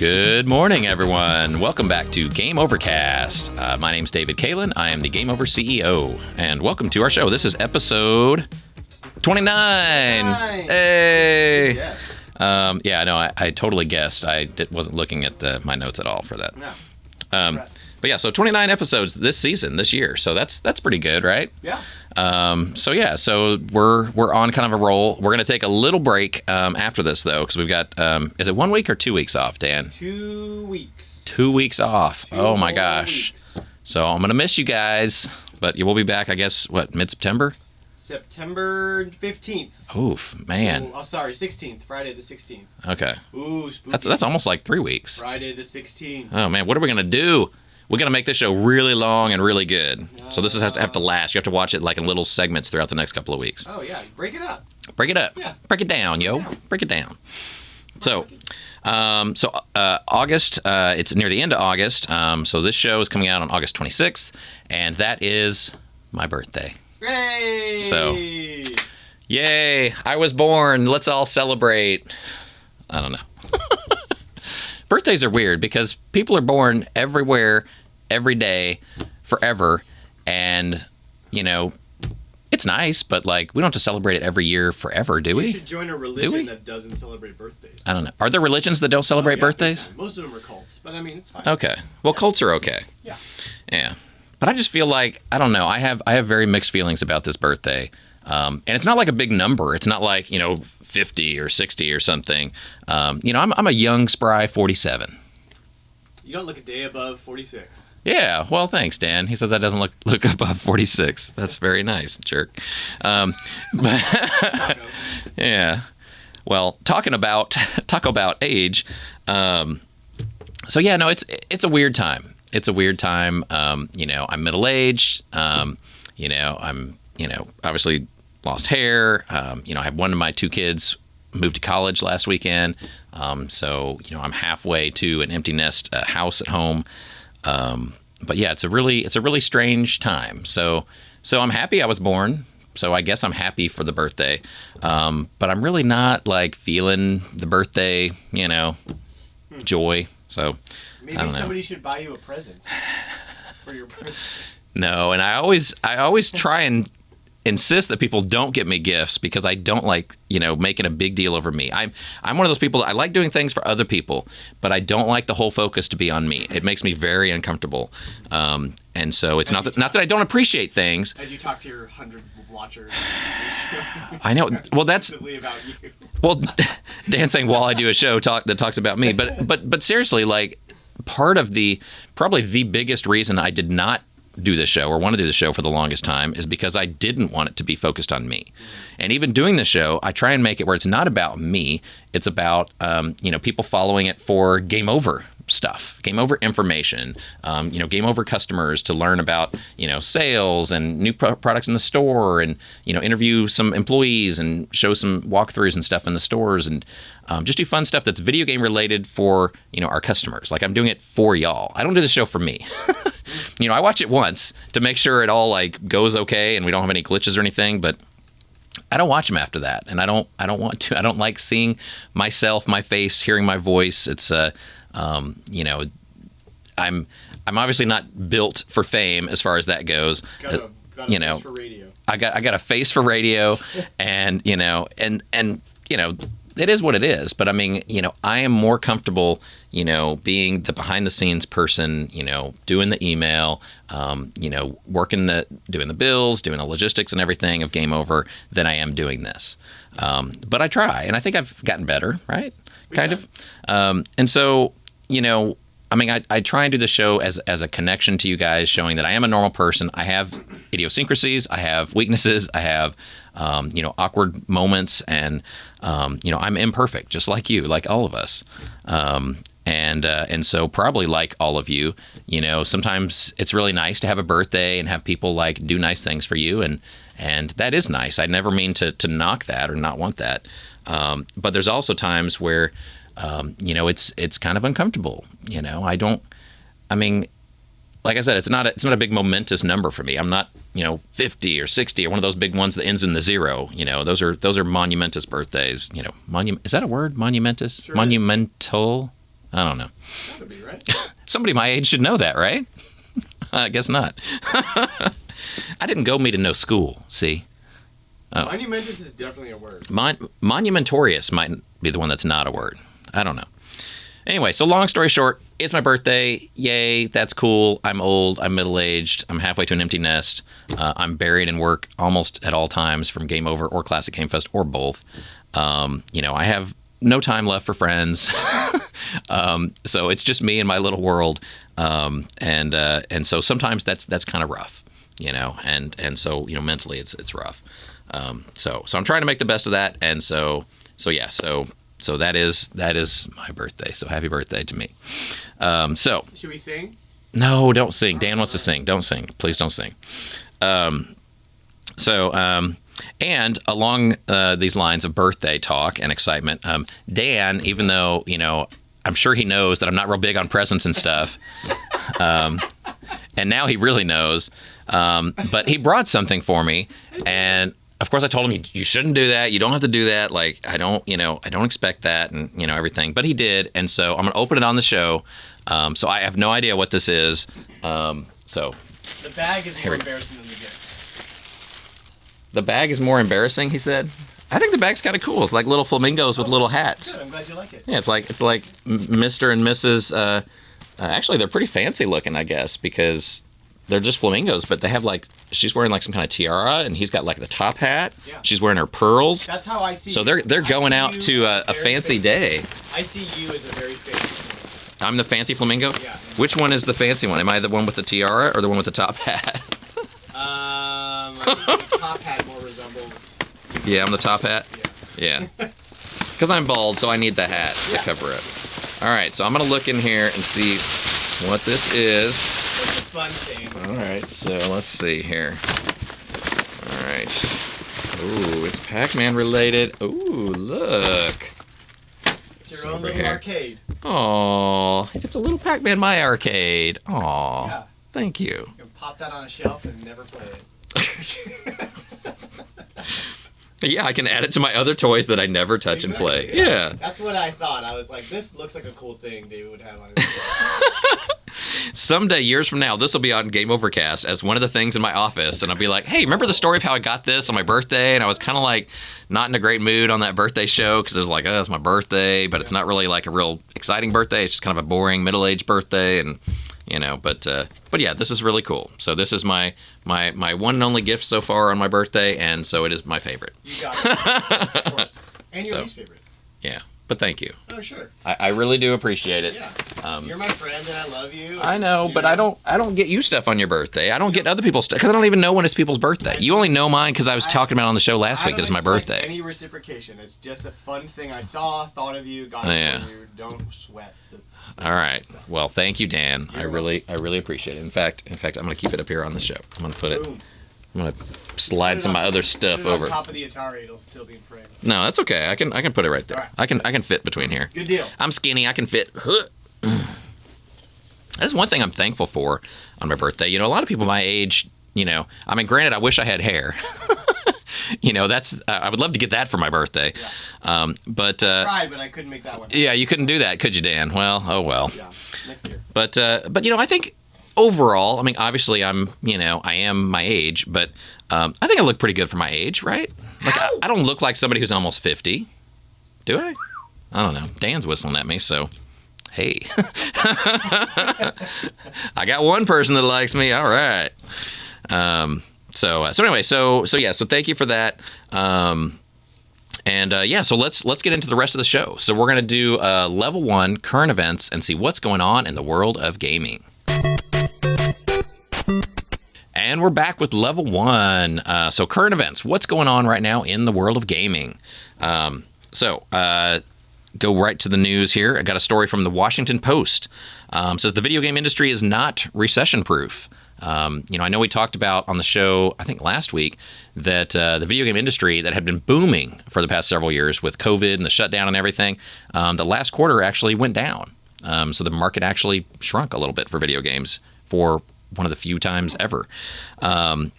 Good morning, everyone. Welcome back to Game Overcast. My name's David Kaelin. I am the Game Over CEO, and welcome to our show. This is episode 29. Hey. Yes. I totally guessed. I wasn't looking at my notes at all for that. No. But yeah, so 29 episodes this year. So that's pretty good, right? Yeah. So we're on kind of a roll. We're going to take a little break after this, though, because we've got, is it 1 week or 2 weeks off, Dan? 2 weeks. 2 weeks off. Oh, my whole gosh. weeks. So I'm going to miss you guys, but we'll be back, I guess, mid-September? September 15th. Oof, man. Oh, sorry, 16th. Friday the 16th. Okay. Ooh, spooky. That's almost like 3 weeks. Friday the 16th. Oh, man, what are we going to do? We're going to make this show really long and really good. So this have to last. You have to watch it like in little segments throughout the next couple of weeks. Oh, yeah. Break it up. Break it up. Yeah. Break it down, yo. Break it down. So August, it's near the end of August. So this show is coming out on August 26th, and that is my birthday. Yay! So, yay, I was born. Let's all celebrate. I don't know. Birthdays are weird because people are born everywhere, every day, forever. And, you know, it's nice, but, like, we don't have to celebrate it every year forever, do we? You should join a religion that doesn't celebrate birthdays. I don't know. Are there religions that don't celebrate birthdays? Most of them are cults, but I mean, it's fine. Okay. Well, cults are okay. Yeah. Yeah. But I just feel like, I don't know, I have very mixed feelings about this birthday. And it's not like a big number. It's not like, 50 or 60 or something. I'm a young, spry 47. You don't look a day above 46. Yeah, well, thanks, Dan. He says that doesn't look above 46. That's very nice, jerk. Yeah. Well, talk about age. It's a weird time. It's a weird time. I'm middle-aged. I'm obviously lost hair. I have one of my two kids moved to college last weekend. So I'm halfway to an empty nest house at home. But yeah, it's a really strange time. So I'm happy I was born. So I guess I'm happy for the birthday. But I'm really not like feeling the birthday, joy. So Maybe I don't know. somebody should buy you a present for your birthday. No, and I always try and insist that people don't get me gifts because I don't like, making a big deal over me. I'm one of those people, I like doing things for other people, but I don't like the whole focus to be on me. It makes me very uncomfortable. And so it's not that I don't appreciate things. As you talk to your 100 watchers. I know. Well, that's about you. Well, Dan saying while I do a show that talks about me, but seriously, like part of probably the biggest reason I did not do this show or want to do the show for the longest time is because I didn't want it to be focused on me. And even doing the show, I try and make it where it's not about me. It's about, people following it for game over stuff, game over information, game over customers to learn about, sales and new products in the store and, interview some employees and show some walkthroughs and stuff in the stores and just do fun stuff that's video game related for, our customers. Like I'm doing it for y'all. I don't do the show for me. I watch it once to make sure it all like goes okay and we don't have any glitches or anything, but I don't watch them after that. And I don't want to. I don't like seeing myself, my face, hearing my voice. It's I'm obviously not built for fame as far as that goes. Got a face for radio. I got a face for radio and it is what it is. But I mean, I am more comfortable, being the behind the scenes person, doing the email, doing the bills, doing the logistics and everything of Game Over than I am doing this. But I try, and I think I've gotten better, right? Kind of. And so, I try and do the show as a connection to you guys, showing that I am a normal person. I have idiosyncrasies. I have weaknesses. I have, awkward moments. And, I'm imperfect, just like you, like all of us. And so probably like all of you, sometimes it's really nice to have a birthday and have people like do nice things for you. And that is nice. I never mean to knock that or not want that. But there's also times where, it's kind of uncomfortable. Like I said, it's not a big momentous number for me. I'm not, 50 or 60 or one of those big ones that ends in the zero. Those are monumentous birthdays. Is that a word? Monumentous? Sure Monumental? I don't know. That would be right. Somebody my age should know that, right? I guess not. I didn't go me to no school, see? Oh. Monumentous is definitely a word. Monumentorious might be the one that's not a word. I don't know. Anyway, so long story short, it's my birthday. Yay, that's cool. I'm old. I'm middle-aged. I'm halfway to an empty nest. I'm buried in work almost at all times from Game Over or Classic Game Fest or both. I have no time left for friends. So it's just me and my little world. And so sometimes that's kind of rough, and so, mentally it's rough. So I'm trying to make the best of that. And so that is my birthday. So happy birthday to me. Should we sing? No, don't sing. Dan wants to sing. Don't sing. Please don't sing. And along these lines of birthday talk and excitement, Dan, even though, I'm sure he knows that I'm not real big on presents and stuff, and now he really knows, but he brought something for me, and of course I told him, you shouldn't do that. You don't have to do that. Like, I don't expect that, and, everything, but he did, and so I'm going to open it on the show. So I have no idea what this is. The bag is more embarrassing than the gift. The bag is more embarrassing, he said. I think the bag's kind of cool. It's like little flamingos with little hats. Good. I'm glad you like it. Yeah, it's like Mr. and Mrs. Actually, they're pretty fancy looking, I guess, because they're just flamingos, but they have she's wearing some kind of tiara, and he's got the top hat. Yeah. She's wearing her pearls. That's how I see. So they're going out to a fancy day. I see you as a very fancy flamingo. I'm the fancy flamingo? Yeah. Which one is the fancy one? Am I the one with the tiara or the one with the top hat? I think the top hat more resembles. Yeah, I'm the top hat? Yeah. Because I'm bald, so I need the hat to cover it. All right, so I'm going to look in here and see what this is. It's a fun thing. All right, so let's see here. All right. Ooh, it's Pac-Man related. Ooh, look. It's your own little arcade. Aw, it's a little Pac-Man My Arcade. Aw, yeah. Thank you. You can pop that on a shelf and never play it. Yeah, I can add it to my other toys that I never touch and play. Yeah. That's what I thought. I was like, this looks like a cool thing David would have on his shelf. Someday, years from now, this will be on Game Overcast as one of the things in my office, and I'll be like, hey, remember the story of how I got this on my birthday? And I was kind of not in a great mood on that birthday show because it was oh, it's my birthday, but it's not really a real exciting birthday. It's just kind of a boring middle-aged birthday, and but yeah, this is really cool. So this is my one and only gift so far on my birthday, and so it is my favorite. You got it, of course, and your least favorite. Yeah. But thank you. Oh, sure. I really do appreciate it. Yeah. You're my friend and I love you. I know, but I don't get you stuff on your birthday. I don't get other people's stuff because I don't even know when it's people's birthday. You only know mine because I was talking about it on the show last week that it's my birthday. Any reciprocation. It's just a fun thing I saw, thought of you, got it for you. Don't sweat. All right. Well, thank you, Dan. I really appreciate it. In fact, I'm going to keep it up here on the show. I'm going to put it. Boom. I'm going to slide some of my other stuff over. On top of the Atari, it'll still be in frame. No, that's okay. I can put it right there. Right. I can fit between here. Good deal. I'm skinny. I can fit. That's one thing I'm thankful for on my birthday. A lot of people my age, granted, I wish I had hair. That's I would love to get that for my birthday. Yeah. But I tried, but I couldn't make that one. Yeah, you couldn't do that, could you, Dan? Well, oh well. Yeah, next year. But I think overall, obviously I am my age, but I think I look pretty good for my age, right? I don't look like somebody who's almost 50. Do I? I don't know. Dan's whistling at me, so hey. I got one person that likes me. All right. So anyway, so thank you for that. So let's get into the rest of the show. So we're going to do level 1 current events and see what's going on in the world of gaming. And we're back with level 1. So current events, what's going on right now in the world of gaming? Go right to the news here. I got a story from the Washington Post. Says the video game industry is not recession-proof. I know we talked about on the show, I think last week, that the video game industry that had been booming for the past several years with COVID and the shutdown and everything, the last quarter actually went down. So the market actually shrunk a little bit for video games for one of the few times ever. The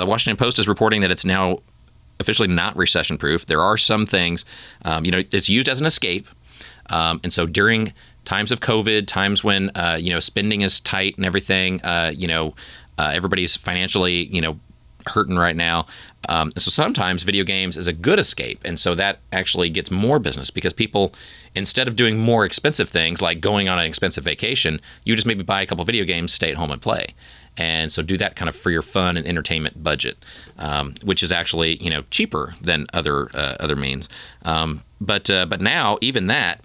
Washington Post is reporting that it's now officially not recession-proof. There are some things, it's used as an escape. And so during times of COVID, times when spending is tight and everything, everybody's financially hurting right now. So sometimes video games is a good escape, and so that actually gets more business because people, instead of doing more expensive things like going on an expensive vacation, you just maybe buy a couple video games, stay at home and play. And so do that kind of for your fun and entertainment budget, which is actually cheaper than other means. But now even that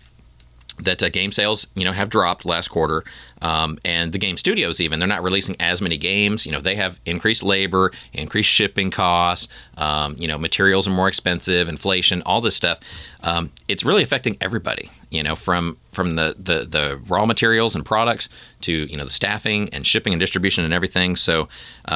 game sales have dropped last quarter, and the game studios they're not releasing as many games. They have increased labor, increased shipping costs. Materials are more expensive, inflation, all this stuff. It's really affecting everybody. From the raw materials and products to the staffing and shipping and distribution and everything. So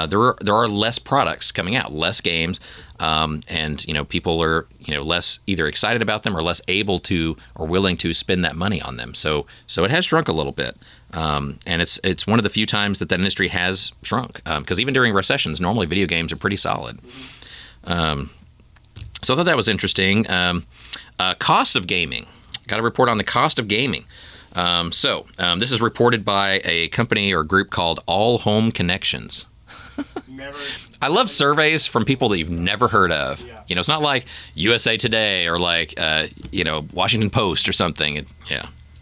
there are less products coming out, less games, and people are less either excited about them or less able to or willing to spend that money on them. So it has shrunk a little bit, and it's one of the few times that industry has shrunk, because even during recessions, normally video games are pretty solid. So I thought that was interesting. Cost of gaming. Got a report on the cost of gaming. This is reported by a company or group called All Home Connections. I love surveys from people that you've never heard of. Yeah. It's not like USA Today or like Washington Post or something.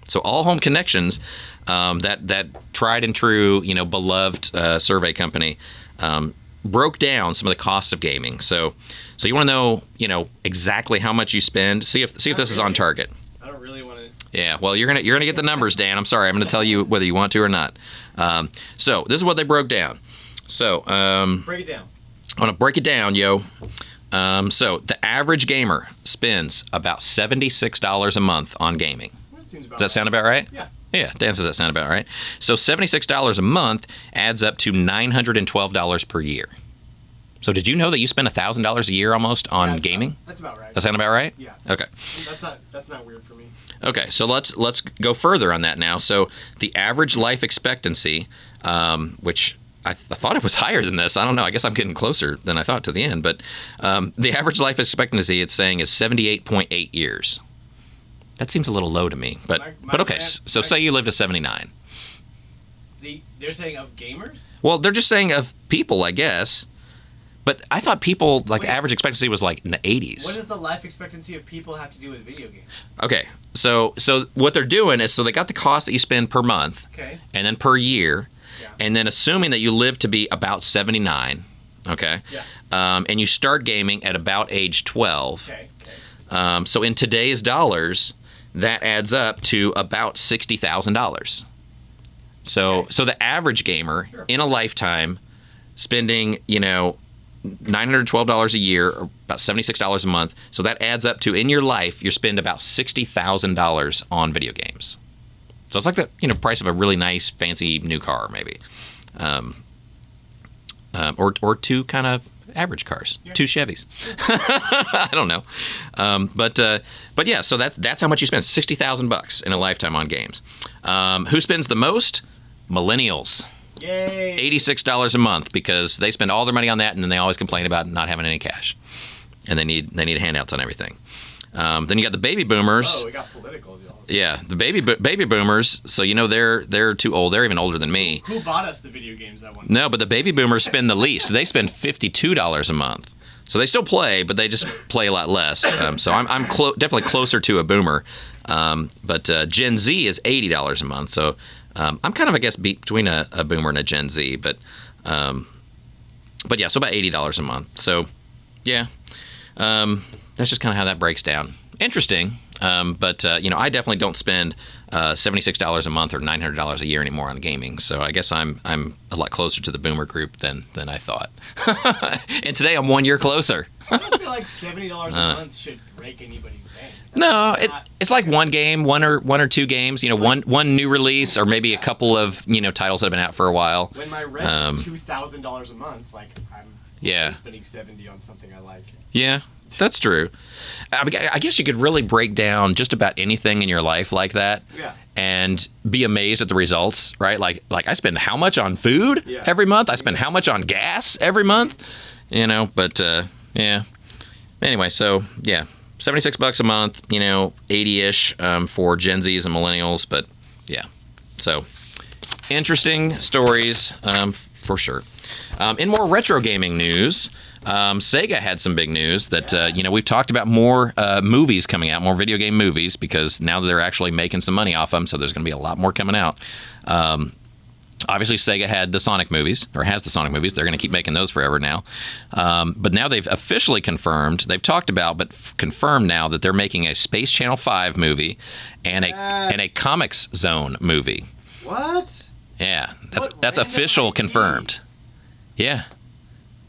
So All Home Connections, that tried and true beloved survey company, broke down some of the costs of gaming. So you want to know exactly how much you spend. See if this is on target. I don't really want to. Yeah, well, you're gonna get the numbers, Dan. I'm sorry, I'm gonna tell you whether you want to or not. So this is what they broke down. So break it down. I want to break it down, yo. So the average gamer spends about $76 a month on gaming. Does that sound about right? Yeah. Yeah, Dan says that sound about right. So $76 a month adds up to $912 per year. So did you know that you spend $1,000 a year almost on gaming? That's about right. That sound about right? Yeah. Okay. That's not weird for me. Okay, so let's go further on that now. So the average life expectancy, which I thought it was higher than this. I don't know. I guess I'm getting closer than I thought to the end. But the average life expectancy, it's saying, is 78.8 years. That seems a little low to me. But okay, so say you live to 79. They're saying of gamers? Well, they're just saying of people, I guess. But I thought people, the average expectancy was like in the 80s. What does the life expectancy of people have to do with video games? Okay, so what they're doing is, so they got the cost that you spend per month, okay, and then per year, yeah, and then assuming that you live to be about 79, okay, yeah, and you start gaming at about age 12. Okay. So in today's dollars, that adds up to about $60,000. So the average gamer in a lifetime spending, $912 a year, or about $76 a month. So that adds up to, in your life, you spend about $60,000 on video games. So it's like the price of a really nice, fancy new car, maybe, or two kind of average cars, two Chevys. I don't know, but yeah. So that's how much you spend, $60,000 in a lifetime on games. Who spends the most? Millennials. Yay. $86 a month, because they spend all their money on that, and then they always complain about not having any cash, and they need handouts on everything. Then you got the baby boomers. Oh, we got political. Yeah, the baby boomers. So they're too old. They're even older than me. Who bought us the video games that one? No, but the baby boomers spend the least. They spend $52 a month. So they still play, but they just play a lot less. So I'm definitely closer to a boomer. But Gen Z is $80 a month. So I'm kind of, I guess, between a boomer and a Gen Z. But yeah, so about $80 a month. So yeah, that's just kind of how that breaks down. Interesting. But I definitely don't spend $76 a month or $900 a year anymore on gaming. So I guess I'm a lot closer to the boomer group than I thought. And today I'm 1 year closer. I don't feel like $70 a month should break anybody's bank. No, it's like one game, one or two games. One new release, or maybe a couple of titles that have been out for a while. When my rent is $2,000 a month, I'm spending $70 on something I like. Yeah. That's true. I guess you could really break down just about anything in your life like that, and be amazed at the results, right? Like I spend how much on food every month? I spend how much on gas every month? But yeah. Anyway, so yeah, $76 a month, 80-ish for Gen Zs and millennials, but yeah. So, interesting stories for sure. In more retro gaming news, Sega had some big news that, we've talked about more movies coming out, more video game movies, because now they're actually making some money off them, so there's going to be a lot more coming out. Obviously, Sega had the Sonic movies, or has the Sonic movies. They're going to keep making those forever now. But now they've officially confirmed, they've talked about, but confirmed now that they're making a Space Channel 5 movie and a Comics Zone movie. What? Yeah, that's official confirmed. Yeah.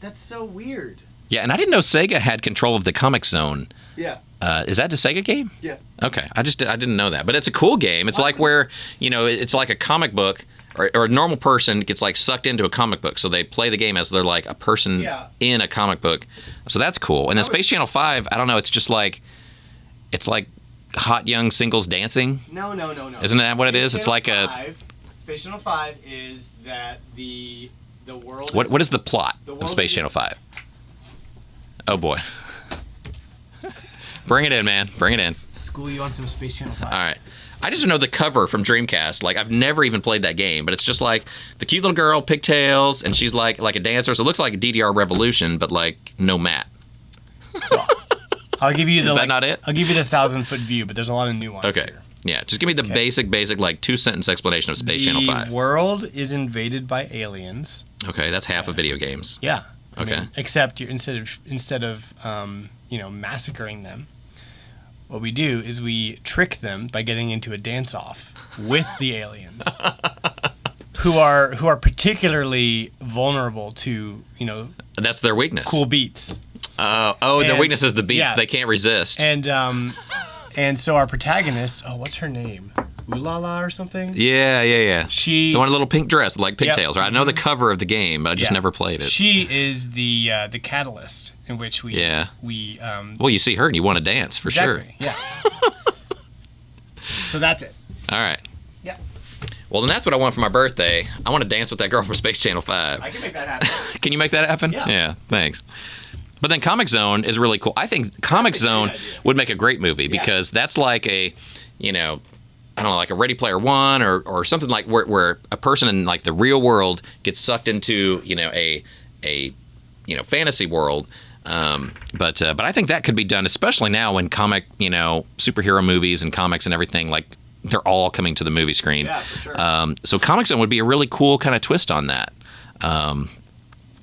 That's so weird. Yeah, and I didn't know Sega had control of the Comic Zone. Yeah. Is that a Sega game? Yeah. Okay, I didn't know that, but it's a cool game. It's like where it's like a comic book, or a normal person gets like sucked into a comic book, so they play the game as they're like a person in a comic book. So that's cool. And then Space Channel 5, I don't know. It's just like hot young singles dancing. No. Isn't that what it is? It's like Space Channel 5 is that the world. What is the plot of Space Channel 5? Oh boy. Bring it in, man. Bring it in. School you on some Space Channel 5. All right. I just know the cover from Dreamcast. Like, I've never even played that game, but it's just like the cute little girl, pigtails, and she's like a dancer. So it looks like a DDR Revolution, but like no mat. So I'll give you the. Is that not it? I'll give you the 1,000-foot view, but there's a lot of nuance Okay. here. Yeah, just give me the basic, like 2-sentence explanation of Space Channel 5. The world is invaded by aliens. Okay, that's half of video games. Yeah. Okay. Except instead of massacring them, what we do is we trick them by getting into a dance-off with the aliens, who are particularly vulnerable to That's their weakness. cool beats. Their weakness is the beats. Yeah. They can't resist. And so our protagonist, what's her name? Ulala or something? Yeah. She The one in a little pink dress, like pigtails. Yep. Right? I know the cover of the game, but I just never played it. She is the catalyst in which we Well, you see her and you want to dance for exactly, sure. Yeah. So that's it. All right. Yeah. Well, then that's what I want for my birthday. I want to dance with that girl from Space Channel 5. I can make that happen. Can you make that happen? Yeah. Thanks. But then Comic Zone is really cool. I think Comic Zone would make a great movie because that's like a, I don't know, like a Ready Player One or something like where a person in like the real world gets sucked into, a fantasy world. But I think that could be done, especially now when comic, superhero movies and comics and everything, like they're all coming to the movie screen. Yeah, for sure. So Comic Zone would be a really cool kind of twist on that.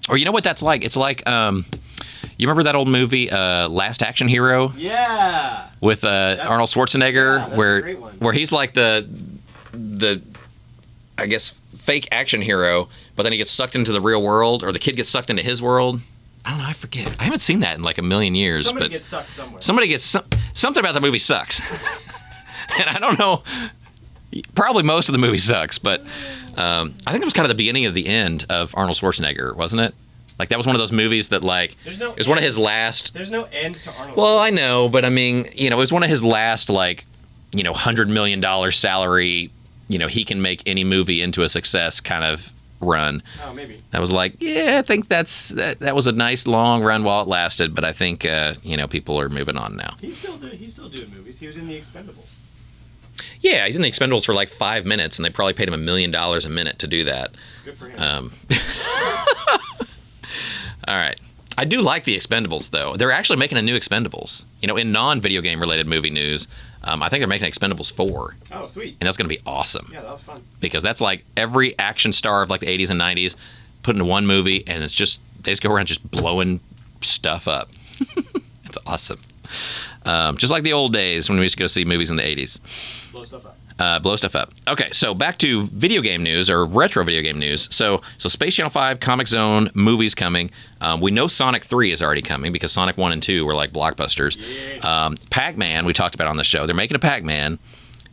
Or you know what that's like? It's like, you remember that old movie, Last Action Hero? Yeah. With Arnold Schwarzenegger, that's a great one. where he's like the I guess fake action hero, but then he gets sucked into the real world, or the kid gets sucked into his world. I don't know. I forget. I haven't seen that in like a million years. Somebody but gets sucked somewhere. Somebody gets something about the movie sucks, and I don't know. Probably most of the movie sucks, but I think it was kind of the beginning of the end of Arnold Schwarzenegger, wasn't it? Like that was one of those movies that like it was one of his last. There's no end to Arnold. Well, I know, but I mean, it was one of his last like, $100 million salary. He can make any movie into a success kind of run. Oh, maybe. I was like, yeah, I think that was a nice long run while it lasted, but I think people are moving on now. He's still doing movies. He was in The Expendables. Yeah, he's in The Expendables for like 5 minutes, and they probably paid him $1 million a minute to do that. Good for him. All right. I do like The Expendables, though. They're actually making a new Expendables. In non-video game related movie news, I think they're making Expendables 4. Oh, sweet. And that's going to be awesome. Yeah, that was fun. Because that's like every action star of like the 80s and 90s put into one movie, and it's just, they just go around just blowing stuff up. It's awesome. Just like the old days when we used to go see movies in the 80s. Blow stuff up. Blow stuff up. Okay, so back to video game news or retro video game news. So Space Channel 5, Comic Zone, movies coming. We know Sonic 3 is already coming because Sonic 1 and 2 were like blockbusters. Yeah. Pac-Man, we talked about on the show. They're making a Pac-Man.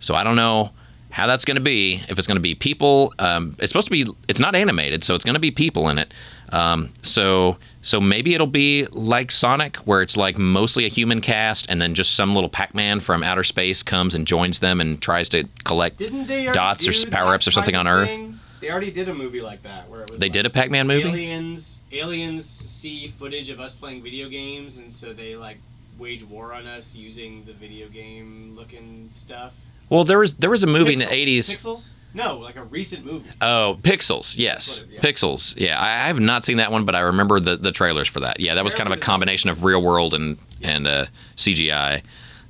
So I don't know how that's going to be. If it's going to be people, it's supposed to be, it's not animated, so it's going to be people in it. So maybe it'll be like Sonic, where it's like mostly a human cast, and then just some little Pac-Man from outer space comes and joins them and tries to collect dots or power-ups or something on Earth. They already did a movie like that, where it was. They did a Pac-Man movie? Aliens see footage of us playing video games, and so they like wage war on us using the video game looking stuff? Well, there was a movie in the 80s. Pixels? No, like a recent movie. Oh, Pixels, yes. Yeah. Pixels, yeah. I have not seen that one, but I remember the trailers for that. Yeah, that was kind of a combination of real world and CGI.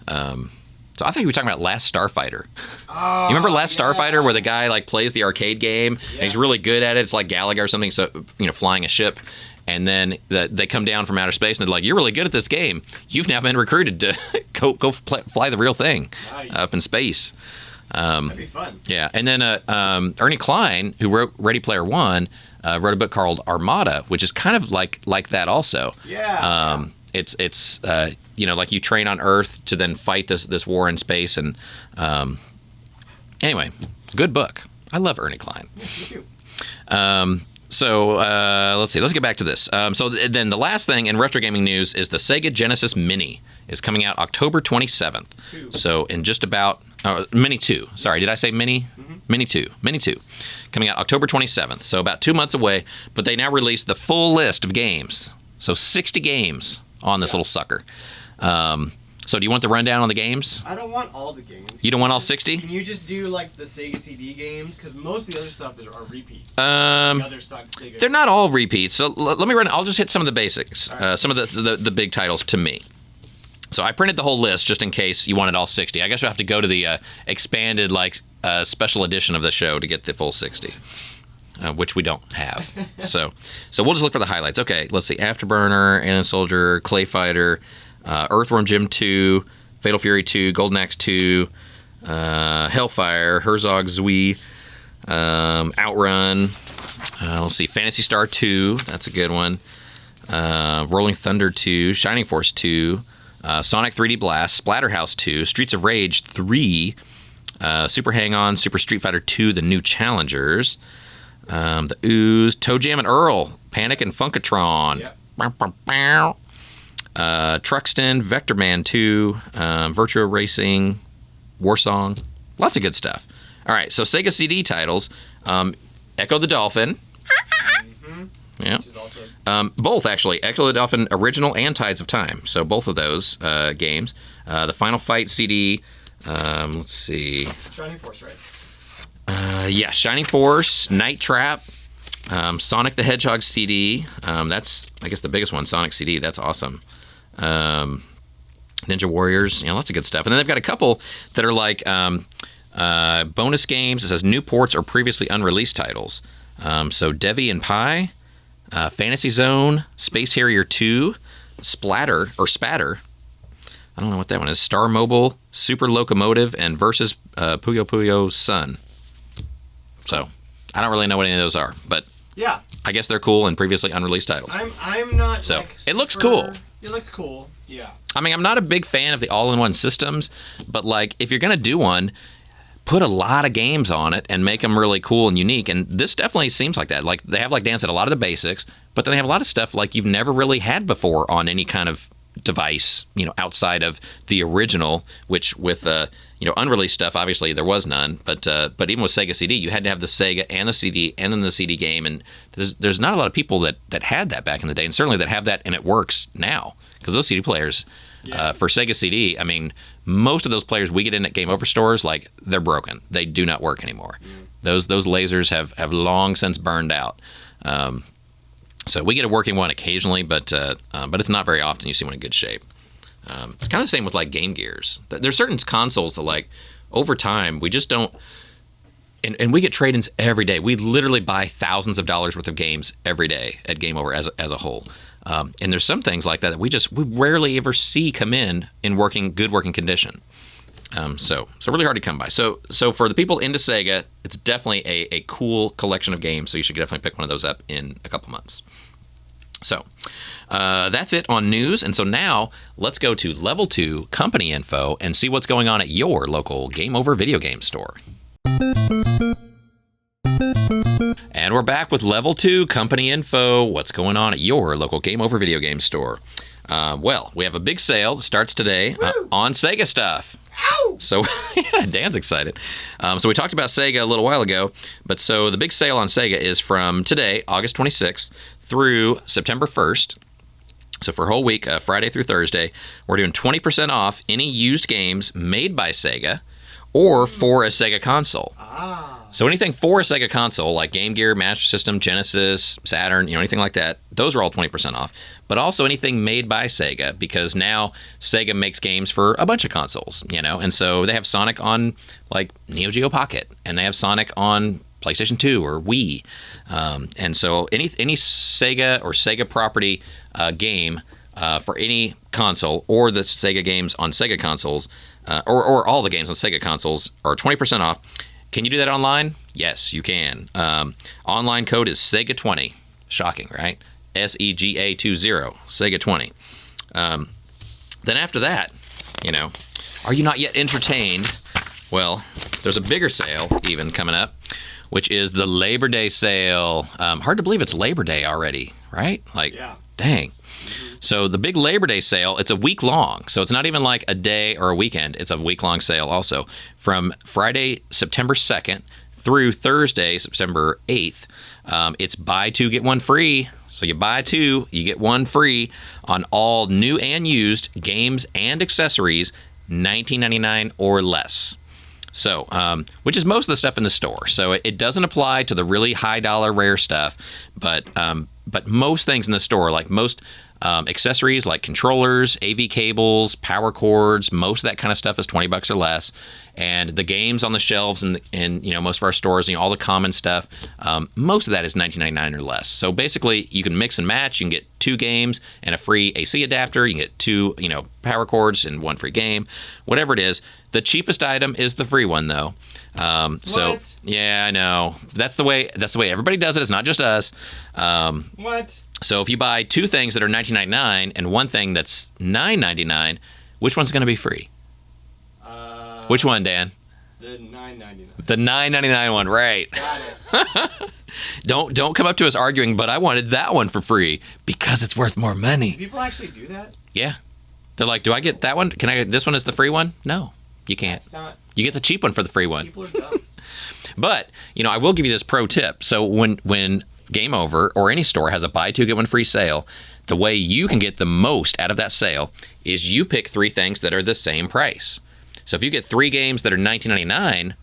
So I think we were talking about Last Starfighter. Oh, You remember Last Starfighter, where the guy like plays the arcade game and he's really good at it? It's like Galaga or something, so flying a ship. And then they come down from outer space and they're like, "You're really good at this game. You've now been recruited to go fly the real thing up in space." That'd be fun. Yeah, and then Ernie Klein, who wrote Ready Player One, wrote a book called Armada, which is kind of like that also. Yeah. It's like you train on Earth to then fight this war in space, and anyway, good book. I love Ernie Klein. Me too. So let's see. Let's get back to this. So then the last thing in retro gaming news is the Sega Genesis Mini is coming out October 27th. So in just about Mini 2. Sorry, did I say Mini? Mm-hmm. Mini 2. Mini 2. Coming out October 27th. So about 2 months away. But they now released the full list of games. So 60 games on this little sucker. So do you want the rundown on the games? I don't want all the games. You don't want all 60? Can you just do like the Sega CD games? Because most of the other stuff are repeats. The other Sega. They're not all repeats. So let me run. I'll just hit some of the basics. Right. Some of the big titles to me. So I printed the whole list just in case you wanted all 60. I guess you'll have to go to the expanded special edition of the show to get the full 60. Which we don't have. So we'll just look for the highlights. Okay, let's see. Afterburner, Alien Soldier, Clay Fighter, Earthworm Jim 2, Fatal Fury 2, Golden Axe 2, Hellfire, Herzog Zui, Outrun. Let's see. Phantasy Star 2. That's a good one. Rolling Thunder 2, Shining Force 2, Sonic 3D Blast, Splatterhouse 2, Streets of Rage 3, Super Hang-On, Super Street Fighter 2, The New Challengers, The Ooze, Toe Jam and Earl, Panic and Funkatron, Truxton, Vector Man 2, Virtua Racing, Warsong, lots of good stuff. All right, so Sega CD titles, Echo the Dolphin. Yeah. Which is also Both, actually. Echo the Dolphin original and Tides of Time. So both of those games. The Final Fight CD. Let's see. Shining Force, right? Yeah, Shining Force, Night Trap, Sonic the Hedgehog CD. That's, I guess, the biggest one, Sonic CD. That's awesome. Ninja Warriors, lots of good stuff. And then they've got a couple that are like bonus games. It says new ports or previously unreleased titles. So Devi and Pi, Fantasy Zone, Space Harrier 2, Spatter. I don't know what that one is. Star Mobile, Super Locomotive, and Versus Puyo Puyo Sun. So I don't really know what any of those are, but Yeah. I guess they're cool and previously unreleased titles. I'm not. So, like, it looks super- cool. It looks cool. Yeah. I mean, I'm not a big fan of the all-in-one systems, but like if you're gonna do one, put a lot of games on it and make them really cool and unique. And this definitely seems like that. Like they have, like Dan said, a lot of the basics, but then they have a lot of stuff like you've never really had before on any kind of device, outside of the original, which with unreleased stuff, obviously there was none. But even with Sega CD, you had to have the Sega and the CD and then the CD game, and there's not a lot of people that had that back in the day, and certainly that have that and it works now because those CD players. For Sega CD, I mean, most of those players we get in at Game Over stores, like they're broken. They do not work anymore. Those lasers have long since burned out. So we get a working one occasionally, but it's not very often you see one in good shape. It's kind of the same with like Game Gears. There's certain consoles that like over time we just don't. And we get trade-ins every day. We literally buy thousands of dollars worth of games every day at Game Over as a whole. And there's some things like that we rarely ever see come in good working condition. So really hard to come by. So for the people into Sega, it's definitely a cool collection of games. So you should definitely pick one of those up in a couple months. So that's it on news. And so now let's go to Level 2 company info and see what's going on at your local Game Over video game store. And we're back with Level 2 company info. What's going on at your local Game Over video game store? Well, we have a big sale that starts today on Sega stuff. Ow! So, yeah, Dan's excited. So we talked about Sega a little while ago, but so the big sale on Sega is from today, August 26th, through September 1st. So for a whole week, Friday through Thursday, we're doing 20% off any used games made by Sega or for a Sega console. So anything for a Sega console, like Game Gear, Master System, Genesis, Saturn, anything like that, those are all 20% off. But also anything made by Sega, because now Sega makes games for a bunch of consoles, and so they have Sonic on like Neo Geo Pocket, and they have Sonic on PlayStation 2 or Wii, and so any Sega or Sega property game for any console, or the Sega games on Sega consoles, or all the games on Sega consoles are 20% off. Can you do that online? Yes, you can. Online code is Sega20. Shocking, right? SEGA20, Sega20. Then after that, are you not yet entertained? Well, there's a bigger sale even coming up, which is the Labor Day sale. Hard to believe it's Labor Day already, right? Yeah. Dang. So the big Labor Day sale, it's a week long. So it's not even like a day or a weekend. It's a week-long sale also. From Friday, September 2nd through Thursday, September 8th, it's buy two, get one free. So you buy two, you get one free on all new and used games and accessories, $19.99 or less. So, which is most of the stuff in the store. So it doesn't apply to the really high dollar rare stuff, but most things in the store, like most accessories like controllers, AV cables, power cords, most of that kind of stuff is $20 or less. And the games on the shelves and most of our stores, all the common stuff, most of that is $19.99 or less. So basically, you can mix and match. You can get 2 games and a free AC adapter. You can get 2, power cords and 1 free game, whatever it is. The cheapest item is the free one, though. So yeah, I know that's the way everybody does it. It's not just us. What? So if you buy 2 things that are $19.99 and 1 thing that's $9.99, which one's going to be free? Which one, Dan? The $9.99. The $9.99 one, right? Got it. Don't come up to us arguing, but I wanted that one for free because it's worth more money. Do people actually do that? Yeah. They're like, do I get that one? Can I get this one as the free one? No, you can't. It's not. You get the cheap one for the free one. People are dumb. But, I will give you this pro tip. So when Game Over or any store has a buy two, get one free sale, the way you can get the most out of that sale is you pick 3 things that are the same price. So if you get 3 games that are $19.99,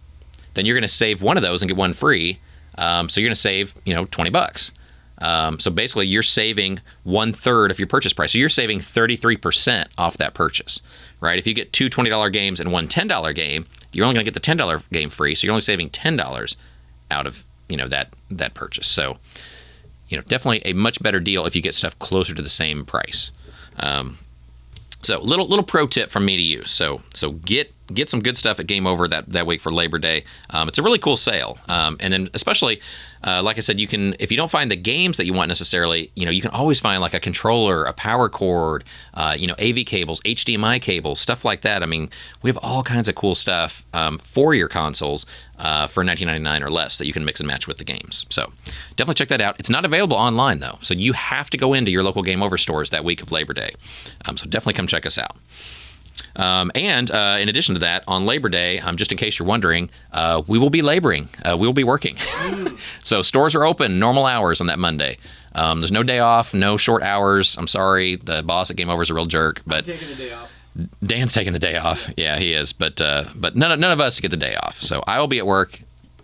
then you're going to save one of those and get one free. So you're going to save, $20. So basically, you're saving 1/3 of your purchase price. So you're saving 33% off that purchase, right? If you get 2 $20 games and 1 $10 game, you're only going to get the $10 game free. So you're only saving $10 out of that purchase. So definitely a much better deal if you get stuff closer to the same price. So little pro tip from me to you. So get some good stuff at Game Over that week for Labor Day. It's a really cool sale. And then especially, like I said, you can, if you don't find the games that you want necessarily, you can always find like a controller, a power cord, AV cables, HDMI cables, stuff like that. I mean, we have all kinds of cool stuff for your consoles for $19.99 or less that you can mix and match with the games. So definitely check that out. It's not available online though, so you have to go into your local Game Over stores that week of Labor Day. So definitely come check us out. And in addition to that, on Labor Day, just in case you're wondering, we will be laboring. We will be working. So stores are open, normal hours on that Monday. There's no day off, no short hours. I'm sorry, the boss at Game Over is a real jerk. But I'm taking the day off. Dan's taking the day off. Yeah, he is. But none of us get the day off. So I will be at work.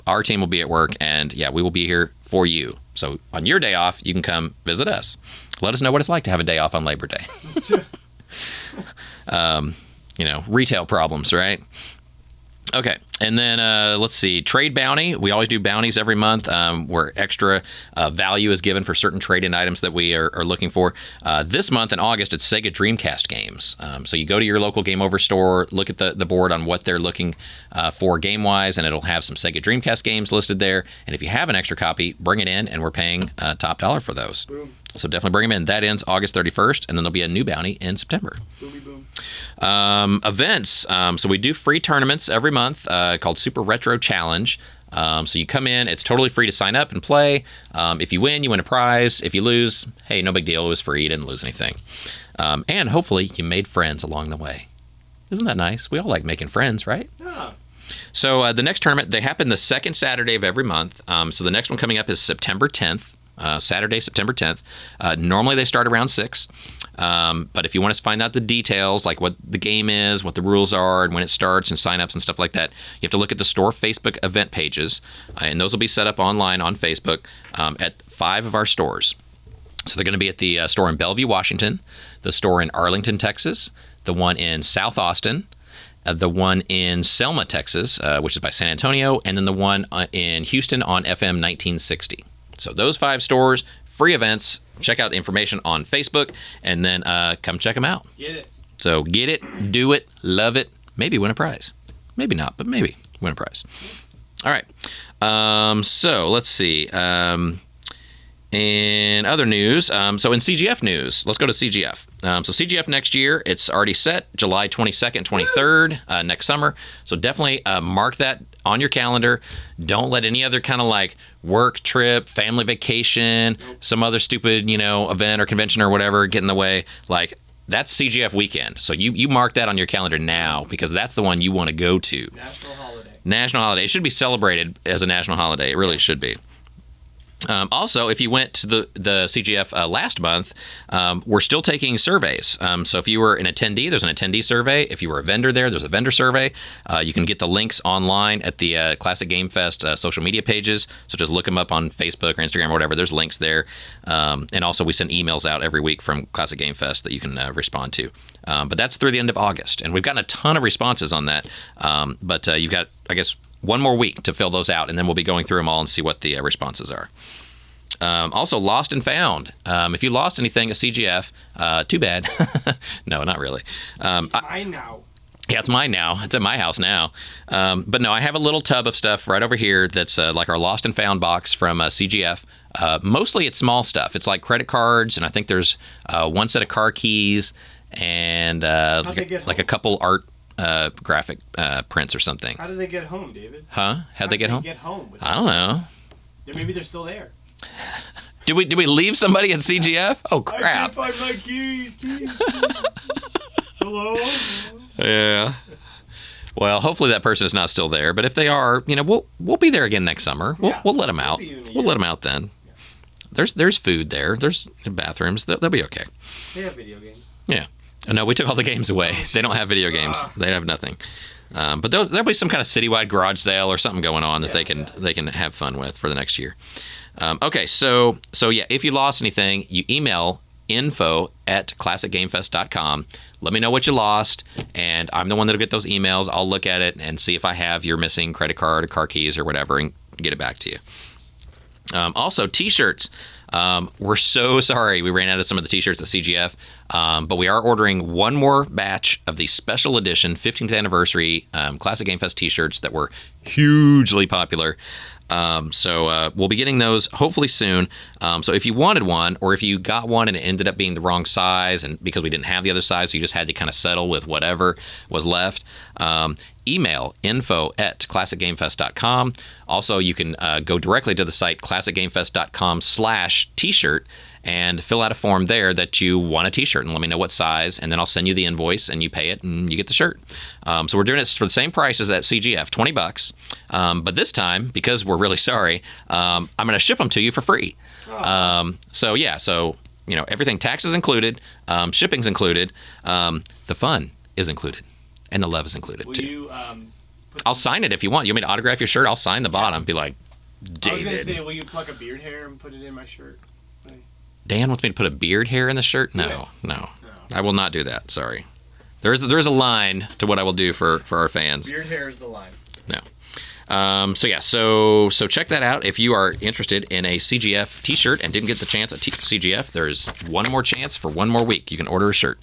Our team will be at work. And yeah, we will be here for you. So on your day off, you can come visit us. Let us know what it's like to have a day off on Labor Day. Retail problems, right? Okay, and then let's see, Trade Bounty. We always do bounties every month where extra value is given for certain trade-in items that we are looking for. This month in August, it's Sega Dreamcast games. So you go to your local Game Over store, look at the board on what they're looking for game-wise, and it'll have some Sega Dreamcast games listed there. And if you have an extra copy, bring it in, and we're paying top dollar for those. Boom. So definitely bring them in. That ends August 31st, and then there'll be a new bounty in September. Boomy boom. Events. So we do free tournaments every month called Super Retro Challenge. So you come in, it's totally free to sign up and play. If you win a prize. If you lose, hey, no big deal. It was free. You didn't lose anything. And hopefully you made friends along the way. Isn't that nice? We all like making friends, right? Yeah. So the next tournament, they happen the second Saturday of every month. So the next one coming up is September 10th. Saturday, September 10th. Normally they start around 6. But if you want to find out the details, like what the game is, what the rules are, and when it starts, and signups and stuff like that, you have to look at the store Facebook event pages, and those will be set up online on Facebook at 5 of our stores. So they're going to be at the store in Bellevue, Washington, the store in Arlington, Texas, the one in South Austin, the one in Selma, Texas, which is by San Antonio, and then the one in Houston on FM 1960. So those 5 stores, free events. Check out the information on Facebook, and then come check them out. Get it. So get it, do it, love it, maybe win a prize. Maybe not, but maybe win a prize. All right. So let's see. In other news, so in CGF news, let's go to CGF. So CGF next year, it's already set, July 22nd, 23rd, next summer. So definitely mark that on your calendar. Don't let any other kind of like work trip, family vacation, some other stupid, event or convention or whatever get in the way. Like, that's CGF weekend. So you mark that on your calendar now, because that's the one you want to go to. National holiday. National holiday. It should be celebrated as a national holiday. It really should be. Also, if you went to the CGF last month, we're still taking surveys. So if you were an attendee, there's an attendee survey. If you were a vendor there's a vendor survey. You can get the links online at the Classic Game Fest social media pages. So just look them up on Facebook or Instagram or whatever. There's links there. And also we send emails out every week from Classic Game Fest that you can respond to. But that's through the end of August. And we've gotten a ton of responses on that. But you've got, I guess, one more week to fill those out, and then we'll be going through them all and see what the responses are. Also, lost and found. If you lost anything at CGF, too bad. No, not really. It's mine now. Yeah, it's mine now. It's at my house now. But no, I have a little tub of stuff right over here that's like our lost and found box from CGF. Mostly it's small stuff. It's like credit cards, and I think there's one set of car keys and like a couple art graphic prints or something. How did they get home, David? Huh? How'd they get home? I don't know. Maybe they're still there. Did we leave somebody at CGF? Oh crap! I can't find my keys. Hello. Yeah. Well, hopefully that person is not still there. But if they are, we'll be there again next summer. We'll let them out. We'll let them out then. Yeah. There's food there. There's bathrooms. They'll be okay. They have video games. Yeah. No, we took all the games away. They don't have video games. They have nothing. But there'll be some kind of citywide garage sale or something going on that they can have fun with for the next year. Okay, so yeah, if you lost anything, you email info@classicgamefest.com. Let me know what you lost, and I'm the one that'll get those emails. I'll look at it and see if I have your missing credit card or car keys or whatever and get it back to you. Also, T-shirts. We're so sorry we ran out of some of the T-shirts at CGF, but we are ordering one more batch of the special edition 15th anniversary Classic Game Fest T-shirts that were hugely popular. So we'll be getting those hopefully soon. So if you wanted one, or if you got one and it ended up being the wrong size, and because we didn't have the other size, so you just had to kind of settle with whatever was left, email info@classicgamefest.com. Also, you can go directly to the site classicgamefest.com/t-shirt and fill out a form there that you want a t-shirt, and let me know what size, and then I'll send you the invoice and you pay it and you get the shirt. So we're doing it for the same price as at CGF, $20. But this time, because we're really sorry, I'm going to ship them to you for free. So everything, taxes included, shipping's included, the fun is included, and the love is included too. I'll sign it if you want. You want me to autograph your shirt? I'll sign the bottom. Be like, David. I was going to say, will you pluck a beard hair and put it in my shirt? Dan wants me to put a beard hair in the shirt? No. I will not do that. Sorry. There is a line to what I will do for our fans. Beard hair is the line. No. So check that out. If you are interested in a CGF T-shirt and didn't get the chance at CGF, there's one more chance for one more week. You can order a shirt.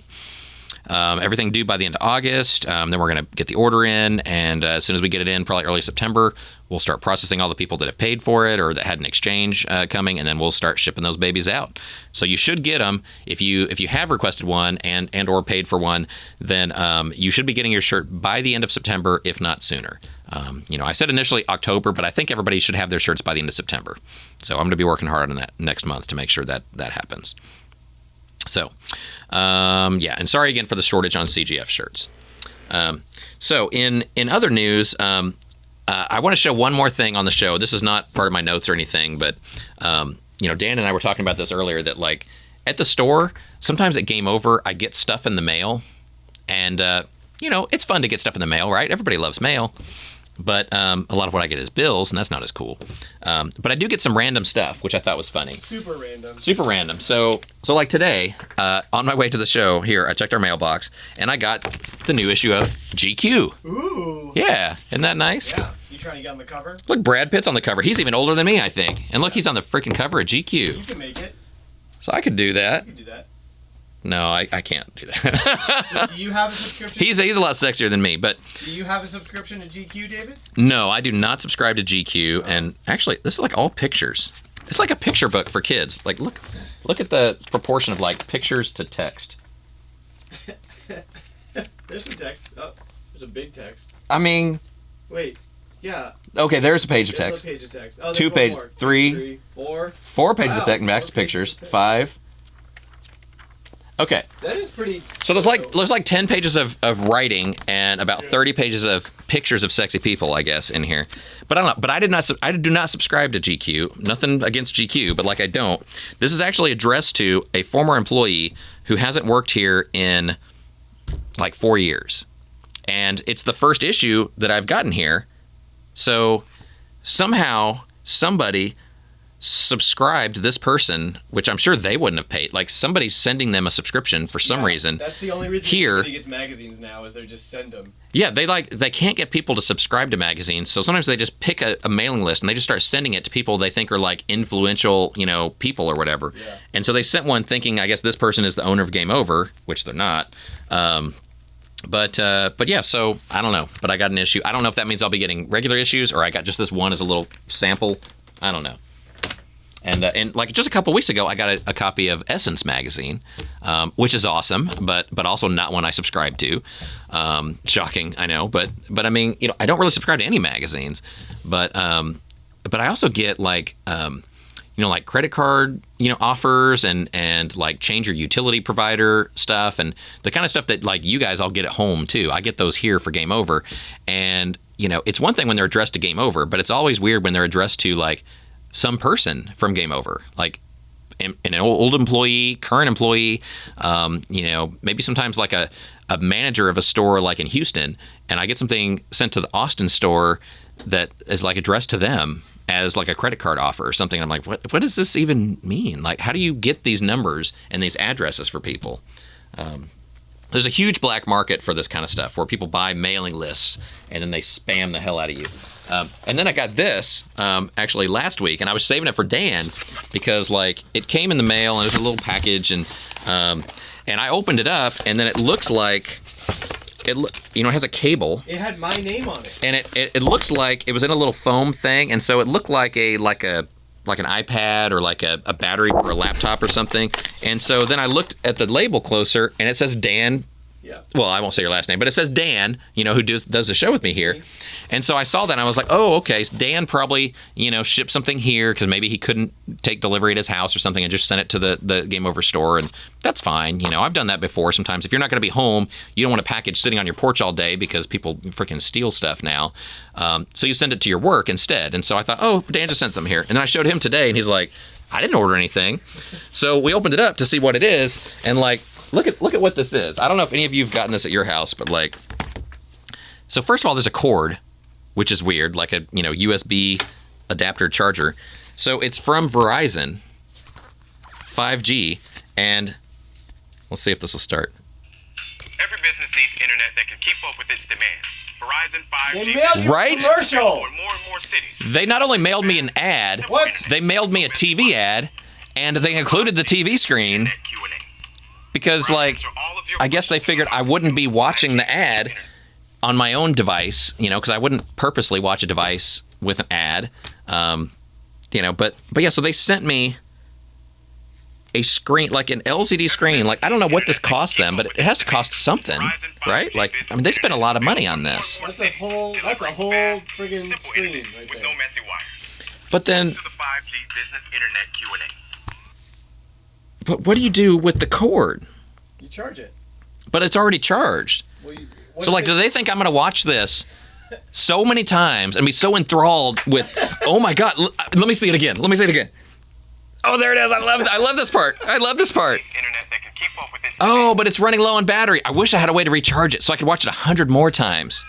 Everything due by the end of August. Then we're going to get the order in, and as soon as we get it in, probably early September, we'll start processing all the people that have paid for it or that had an exchange coming, and then we'll start shipping those babies out. So you should get them if you have requested one and or paid for one. Then you should be getting your shirt by the end of September, if not sooner. I said initially October, but I think everybody should have their shirts by the end of September. So I'm going to be working hard on that next month to make sure that happens. So, and sorry again for the shortage on CGF shirts. So in other news, I want to show one more thing on the show. This is not part of my notes or anything, but Dan and I were talking about this earlier, that like at the store, sometimes at Game Over, I get stuff in the mail. And, it's fun to get stuff in the mail, right? Everybody loves mail. But a lot of what I get is bills, and that's not as cool. But I do get some random stuff, which I thought was funny. Super random. Super random. So like today, on my way to the show here, I checked our mailbox, and I got the new issue of GQ. Ooh. Yeah, isn't that nice? Yeah. You trying to get on the cover? Look, Brad Pitt's on the cover. He's even older than me, I think. And look, he's on the freaking cover of GQ. You can make it. So I could do that. You can do that. No, I can't do that. Do you have a subscription? He's a lot sexier than me, but Do you have a subscription to GQ, David? no, I do not subscribe to GQ. And actually, this is like all pictures. It's like a picture book for kids. Like, look at the proportion of like pictures to text. There's some text. Oh, there's a big text. I mean, Wait. Yeah. okay, there's a page of There's text. a page of text. Oh, 2 there's one pages. more. 3, 4. 4 pages Wow, of text, max 4 pictures. pages of text. 5. Okay. That is pretty. So there's like 10 pages of writing and about 30 pages of pictures of sexy people, I guess, in here. But I don't know. But I do not subscribe to GQ. Nothing against GQ, but like I don't. This is actually addressed to a former employee who hasn't worked here in like 4 years. And it's the first issue that I've gotten here. So somehow somebody subscribed to this person, which I'm sure they wouldn't have paid. Like somebody's sending them a subscription for some reason. That's the only reason here he gets magazines now is they just send them. Yeah, they can't get people to subscribe to magazines, so sometimes they just pick a mailing list and they just start sending it to people they think are like influential, people or whatever. Yeah. And so they sent one thinking, I guess this person is the owner of Game Over, which they're not. But yeah, so I don't know. But I got an issue. I don't know if that means I'll be getting regular issues or I got just this one as a little sample. I don't know. And like just a couple weeks ago, I got a copy of Essence magazine, which is awesome, but also not one I subscribe to. Shocking, I know, but I mean, I don't really subscribe to any magazines, but I also get like like credit card offers and like change your utility provider stuff and the kind of stuff that like you guys all get at home too. I get those here for Game Over, and it's one thing when they're addressed to Game Over, but it's always weird when they're addressed to like some person from Game Over, like an old employee, current employee, maybe sometimes like a manager of a store like in Houston, and I get something sent to the Austin store that is like addressed to them as like a credit card offer or something. I'm like, what does this even mean? Like, how do you get these numbers and these addresses for people? There's a huge black market for this kind of stuff where people buy mailing lists and then they spam the hell out of you. And then I got this actually last week, and I was saving it for Dan because like it came in the mail and it was a little package, and I opened it up, and then it looks like it has a cable. It had my name on it. And it looks like it was in a little foam thing, and so it looked like an iPad or like a battery for a laptop or something. And so then I looked at the label closer, and it says Dan. Yeah. Well, I won't say your last name, but it says Dan, who does the show with me here. And so I saw that and I was like, oh, okay. So Dan probably, shipped something here because maybe he couldn't take delivery at his house or something and just sent it to the Game Over store. And that's fine. I've done that before. Sometimes if you're not going to be home, you don't want a package sitting on your porch all day because people freaking steal stuff now. So you send it to your work instead. And so I thought, oh, Dan just sent something here. And then I showed him today and he's like, I didn't order anything. So we opened it up to see what it is. And like, look at what this is. I don't know if any of you have gotten this at your house, but like, so first of all, there's a cord, which is weird, like a USB adapter charger. So it's from Verizon, 5G, and let's see if this will start. Every business needs internet that can keep up with its demands. Verizon 5G. They mailed you Right? a commercial. More and more cities. They not only mailed me an ad, What? they mailed me a TV ad, and they included the TV screen Q&A. because, like, I guess they figured I wouldn't be watching the ad on my own device, because I wouldn't purposely watch a device with an ad, but yeah, so they sent me a screen, like an LCD screen. Like, I don't know what this costs them, but it has to cost something, right? Like, I mean, they spent a lot of money on this. That's a whole friggin' Simple screen internet right with there. no messy wires. But then, To the 5G business internet Q&A. but what do you do with the cord? You charge it. But it's already charged. Well, So, like, do they think I'm going to watch this so many times and be so enthralled with, oh my God, let me see it again. Let me see it again. Oh, there it is. I love this part. I love this part. Internet that can keep up with its Oh, but it's running low on battery. I wish I had a way to recharge it so I could watch it 100 more times.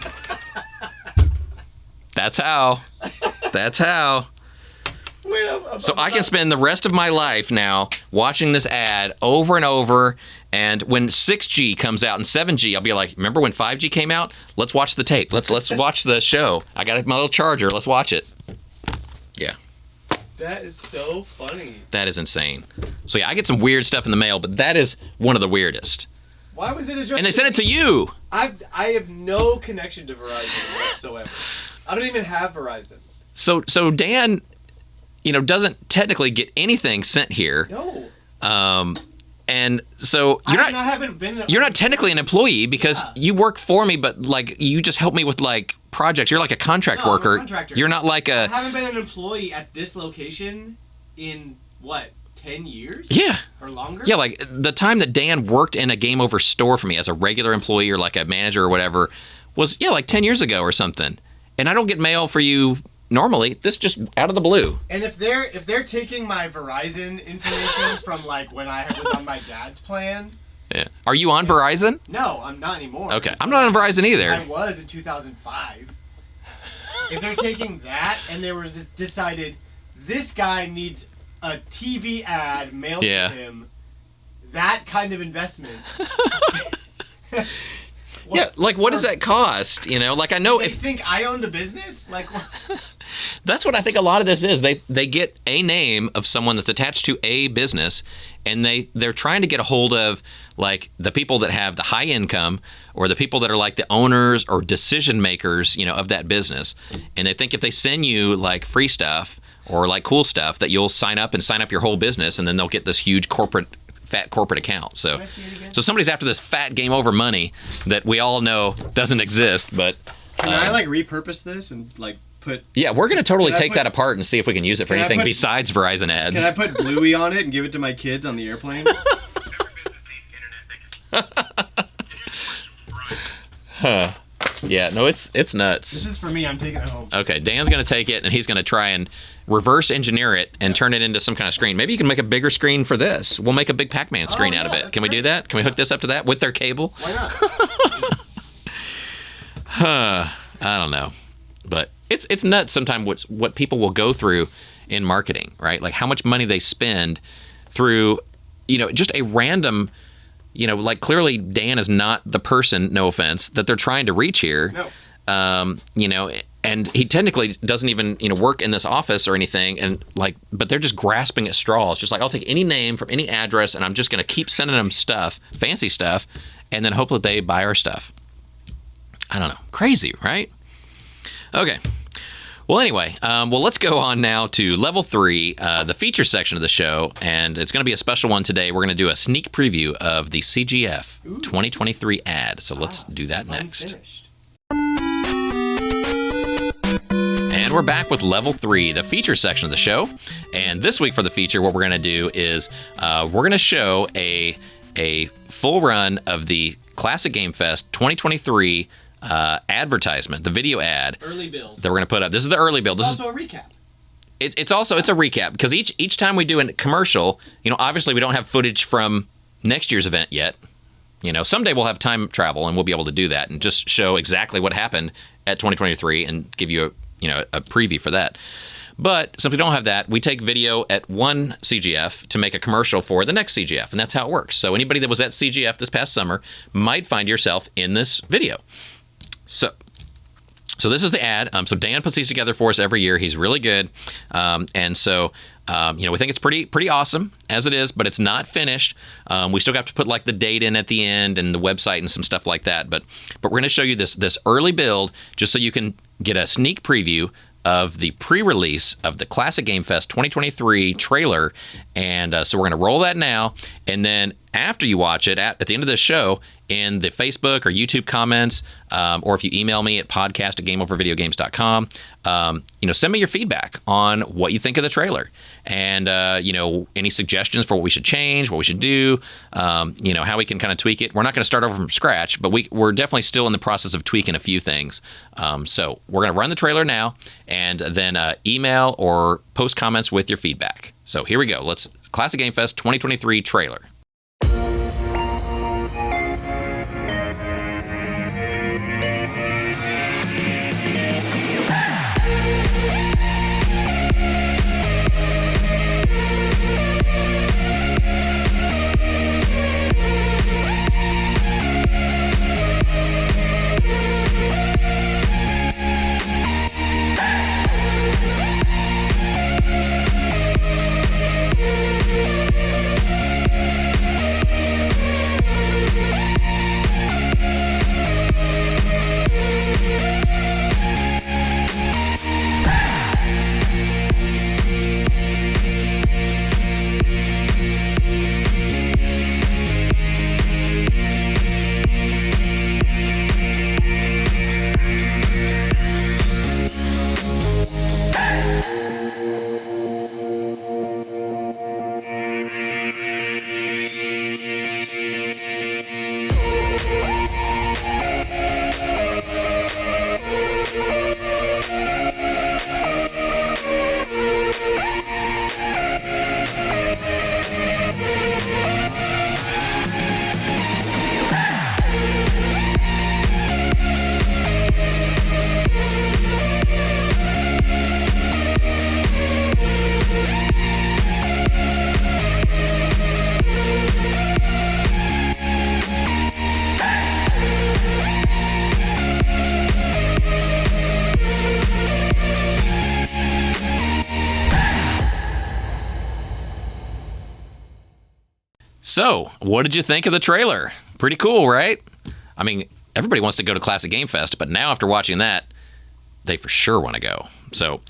That's how. That's how. So I can spend the rest of my life now watching this ad over and over. And when 6G comes out and 7G, I'll be like, remember when 5G came out? Let's watch the tape. Let's watch the show. I got my little charger. Let's watch it. Yeah. That is so funny. That is insane. So yeah, I get some weird stuff in the mail, but that is one of the weirdest. Why was it addressed? And they sent it to you. I have no connection to Verizon whatsoever. I don't even have Verizon. So Dan, doesn't technically get anything sent here. No. And so you're not technically an employee because you work for me, but like you just help me with like projects. You're like a contract worker. I'm a contractor. You're not like I haven't been an employee at this location in what, 10 years? Yeah. Or longer? Yeah, like the time that Dan worked in a Game Over store for me as a regular employee or like a manager or whatever was like 10 years ago or something. And I don't get mail for you normally. This just out of the blue. And if they're taking my Verizon information from like when I was on my dad's plan. Yeah. Are you on Verizon? No, I'm not anymore. Okay. I'm not on Verizon either. I was in 2005. If they're taking that and they were decided this guy needs a TV ad mailed to him, that kind of investment. Yeah, like what does that cost? Like I know they if think I own the business, like that's what I think a lot of this is. They get a name of someone that's attached to a business, and they're trying to get a hold of like the people that have the high income or the people that are like the owners or decision makers, of that business. And they think if they send you like free stuff or like cool stuff that you'll sign up your whole business, and then they'll get this huge fat corporate account. So somebody's after this fat Game Over money that we all know doesn't exist. But can I like repurpose this and like put? Yeah, we're gonna totally take that apart and see if we can use it for anything besides Verizon ads. Can I put Bluey on it and give it to my kids on the airplane? Huh. Yeah, no, it's nuts. This is for me. I'm taking it home. Okay, Dan's going to take it, and he's going to try and reverse engineer it and turn it into some kind of screen. Maybe you can make a bigger screen for this. We'll make a big Pac-Man screen out of it. Can we do that? Can we hook this up to that with their cable? Why not? I don't know. But it's nuts sometimes what people will go through in marketing, right? Like how much money they spend through, just a random... like clearly Dan is not the person, no offense, that they're trying to reach here. No. And he technically doesn't even, work in this office or anything. And like, but they're just grasping at straws. Just like, I'll take any name from any address and I'm just going to keep sending them stuff, fancy stuff, and then hope that they buy our stuff. I don't know. Crazy, right? Okay. Well, anyway, let's go on now to level 3, the feature section of the show, and it's going to be a special one today. We're going to do a sneak preview of the CGF 2023 ad, so let's do that next. And we're back with level 3, the feature section of the show, and this week for the feature, what we're going to do is we're going to show a full run of the Classic Game Fest 2023 advertisement, the video ad Early build that we're going to put up. This is the early build. It's also a recap. It's also a recap because each time we do a commercial, obviously we don't have footage from next year's event yet. Someday we'll have time travel and we'll be able to do that and just show exactly what happened at 2023 and give you a preview for that. But since we don't have that, we take video at one CGF to make a commercial for the next CGF, and that's how it works. So anybody that was at CGF this past summer might find yourself in this video. So this is the ad. So Dan puts these together for us every year. He's really good. And so, we think it's pretty awesome as it is, but it's not finished. We still have to put like the date in at the end and the website and some stuff like that. But we're going to show you this early build just so you can get a sneak preview of the pre-release of the Classic Game Fest 2023 trailer. And so we're going to roll that now. And then after you watch it, at the end of this show, in the Facebook or YouTube comments, or if you email me at podcast@gameovervideogames.com, send me your feedback on what you think of the trailer, and any suggestions for what we should change, what we should do, how we can kind of tweak it. We're not going to start over from scratch, but we're definitely still in the process of tweaking a few things. So we're going to run the trailer now, and then email or post comments with your feedback. So here we go. Let's Classic Game Fest 2023 trailer. So, what did you think of the trailer? Pretty cool, right? I mean, everybody wants to go to Classic Game Fest, but now after watching that, they for sure want to go. So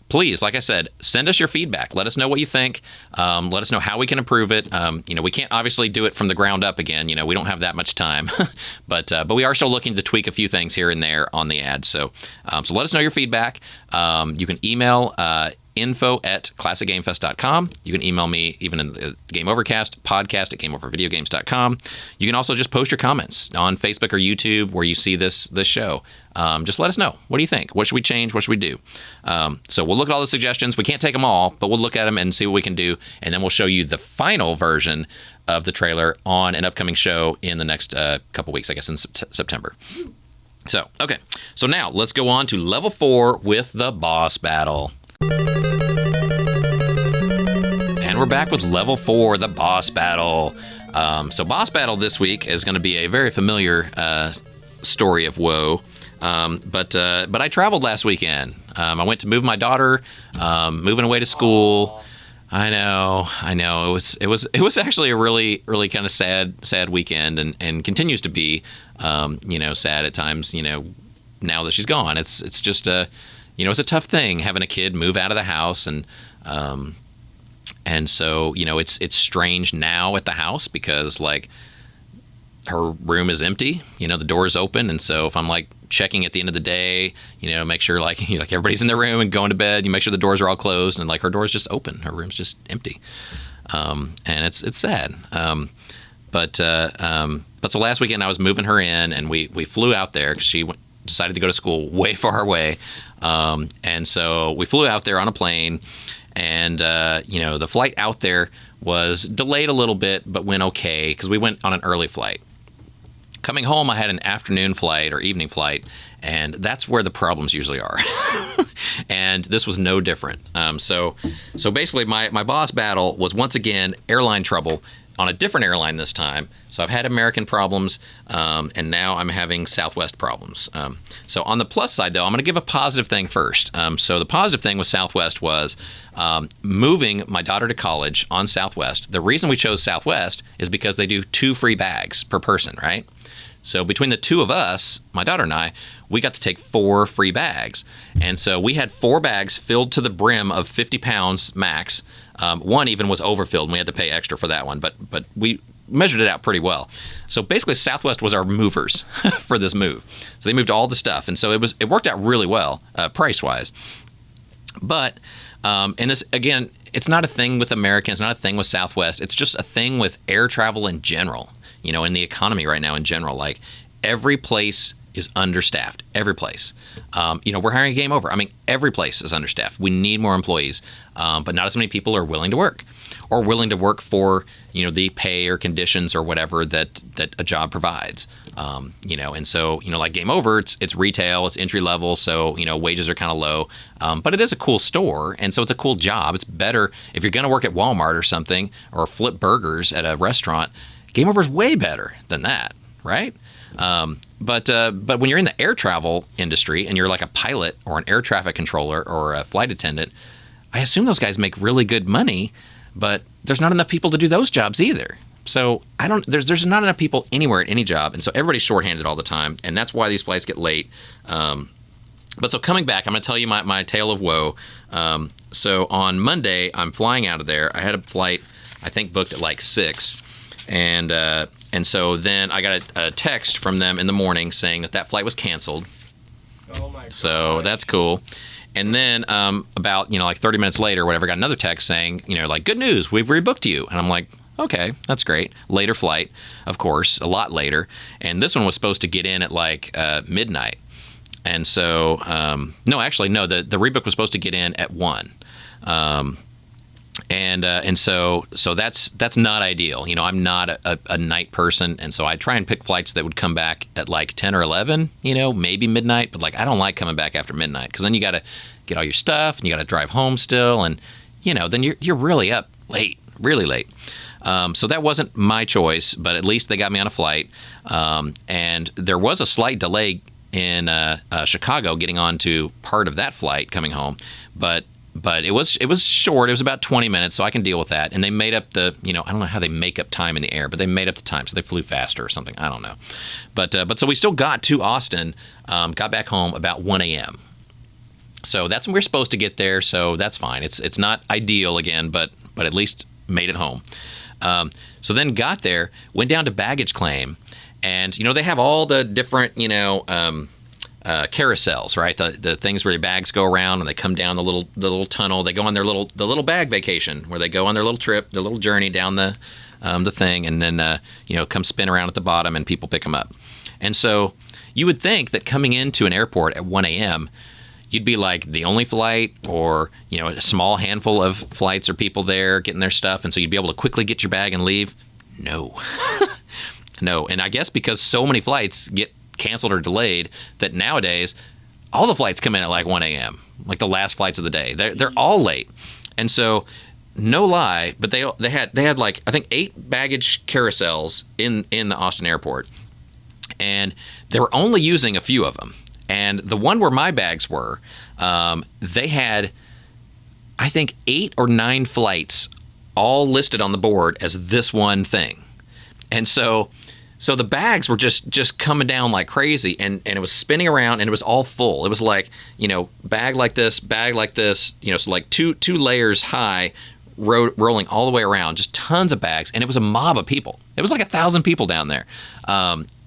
please, like I said, send us your feedback. Let us know what you think. Let us know how we can improve it. We can't obviously do it from the ground up again. We don't have that much time. but we are still looking to tweak a few things here and there on the ads. So let us know your feedback. You can email info@classicgamefest.com. You can email me even in the Game Overcast, podcast@gameovervideogames.com. You can also just post your comments on Facebook or YouTube where you see this show. Just let us know. What do you think? What should we change? What should we do? So we'll look at all the suggestions. We can't take them all, but we'll look at them and see what we can do. And then we'll show you the final version of the trailer on an upcoming show in the next couple weeks, I guess in September. So, okay. So now let's go on to level 4 with the boss battle. And we're back with level 4, the boss battle. So boss battle this week is going to be a very familiar story of woe. But I traveled last weekend. I went to move my daughter, moving away to school. I know. It was actually a really, really kind of sad weekend, and continues to be, sad at times. Now that she's gone, it's just it's a tough thing having a kid move out of the house, and so it's strange now at the house because like her room is empty, the door is open, and so if I'm like checking at the end of the day, make sure like everybody's in their room and going to bed, you make sure the doors are all closed, and like her door's just open, her room's just empty, and it's sad. But so last weekend I was moving her in, and we flew out there because she decided to go to school way far away, and so we flew out there on a plane, and the flight out there was delayed a little bit, but went okay because we went on an early flight. Coming home, I had an afternoon flight or evening flight, and that's where the problems usually are. And this was no different. So basically, my boss battle was once again airline trouble on a different airline this time. So I've had American problems, and now I'm having Southwest problems. So on the plus side, though, I'm going to give a positive thing first. So the positive thing with Southwest was moving my daughter to college on Southwest. The reason we chose Southwest is because they do 2 free bags per person, right? So between the two of us, my daughter and I, we got to take 4 free bags. And so we had 4 bags filled to the brim of 50 pounds max. One even was overfilled, and we had to pay extra for that one. But we measured it out pretty well. So basically, Southwest was our movers for this move. So they moved all the stuff, and so it worked out really well price wise. But and this again, it's not a thing with American. It's not a thing with Southwest. It's just a thing with air travel in general. In the economy right now in general, like every place is understaffed. Every place. We're hiring a Game Over. I mean, every place is understaffed. We need more employees, but not as many people are willing to work, or willing to work for the pay or conditions or whatever that a job provides. And so like Game Over, it's retail, it's entry level, so wages are kind of low, but it is a cool store, and so it's a cool job. It's better if you're going to work at Walmart or something, or flip burgers at a restaurant. Game Over is way better than that, right? But when you're in the air travel industry and you're like a pilot or an air traffic controller or a flight attendant, I assume those guys make really good money, but there's not enough people to do those jobs either. So there's not enough people anywhere at any job, and so everybody's shorthanded all the time, and that's why these flights get late. But so coming back, I'm going to tell you my tale of woe. So on Monday, I'm flying out of there. I had a flight, I think, booked at like 6, and so then I got a text from them in the morning saying that flight was canceled. Oh my God. So that's cool. And then about like 30 minutes later, or whatever, I got another text saying like, good news, we've rebooked you. And I'm like, okay, that's great. Later flight, of course, a lot later. And this one was supposed to get in at like midnight. And so no, the rebook was supposed to get in at 1. And so that's not ideal. I'm not a night person, and so I try and pick flights that would come back at like 10 or 11, maybe midnight. But like I don't like coming back after midnight, because then you got to get all your stuff and you got to drive home still, and then you're really up late, really late. So that wasn't my choice, but at least they got me on a flight. And there was a slight delay in Chicago getting on to part of that flight coming home, but it was short. It was about 20 minutes, so I can deal with that. And they made up I don't know how they make up time in the air, but they made up the time, so they flew faster or something. I don't know. But so we still got to Austin, got back home about 1 a.m. So that's when we're supposed to get there, so that's fine. It's not ideal again, but at least made it home. So then got there, went down to baggage claim, and they have all the different carousels, right? The things where your bags go around and they come down the little tunnel. They go on the little bag vacation, where they go on their little trip, their little journey down the thing, and then come spin around at the bottom and people pick them up. And so you would think that coming into an airport at 1 a.m., you'd be like the only flight, or a small handful of flights or people there getting their stuff, and so you'd be able to quickly get your bag and leave. No. No. And I guess because so many flights get canceled or delayed, that nowadays all the flights come in at like 1 a.m., like the last flights of the day. They're all late. And so, no lie, but they had like, I think 8 baggage carousels in the Austin airport, and they were only using a few of them. And the one where my bags were, they had, I think, 8 or 9 flights all listed on the board as this one thing. And so the bags were just coming down like crazy, and it was spinning around, and it was all full. It was like, bag like this, so like two layers high, rolling all the way around, just tons of bags, and it was a mob of people. It was like 1,000 people down there.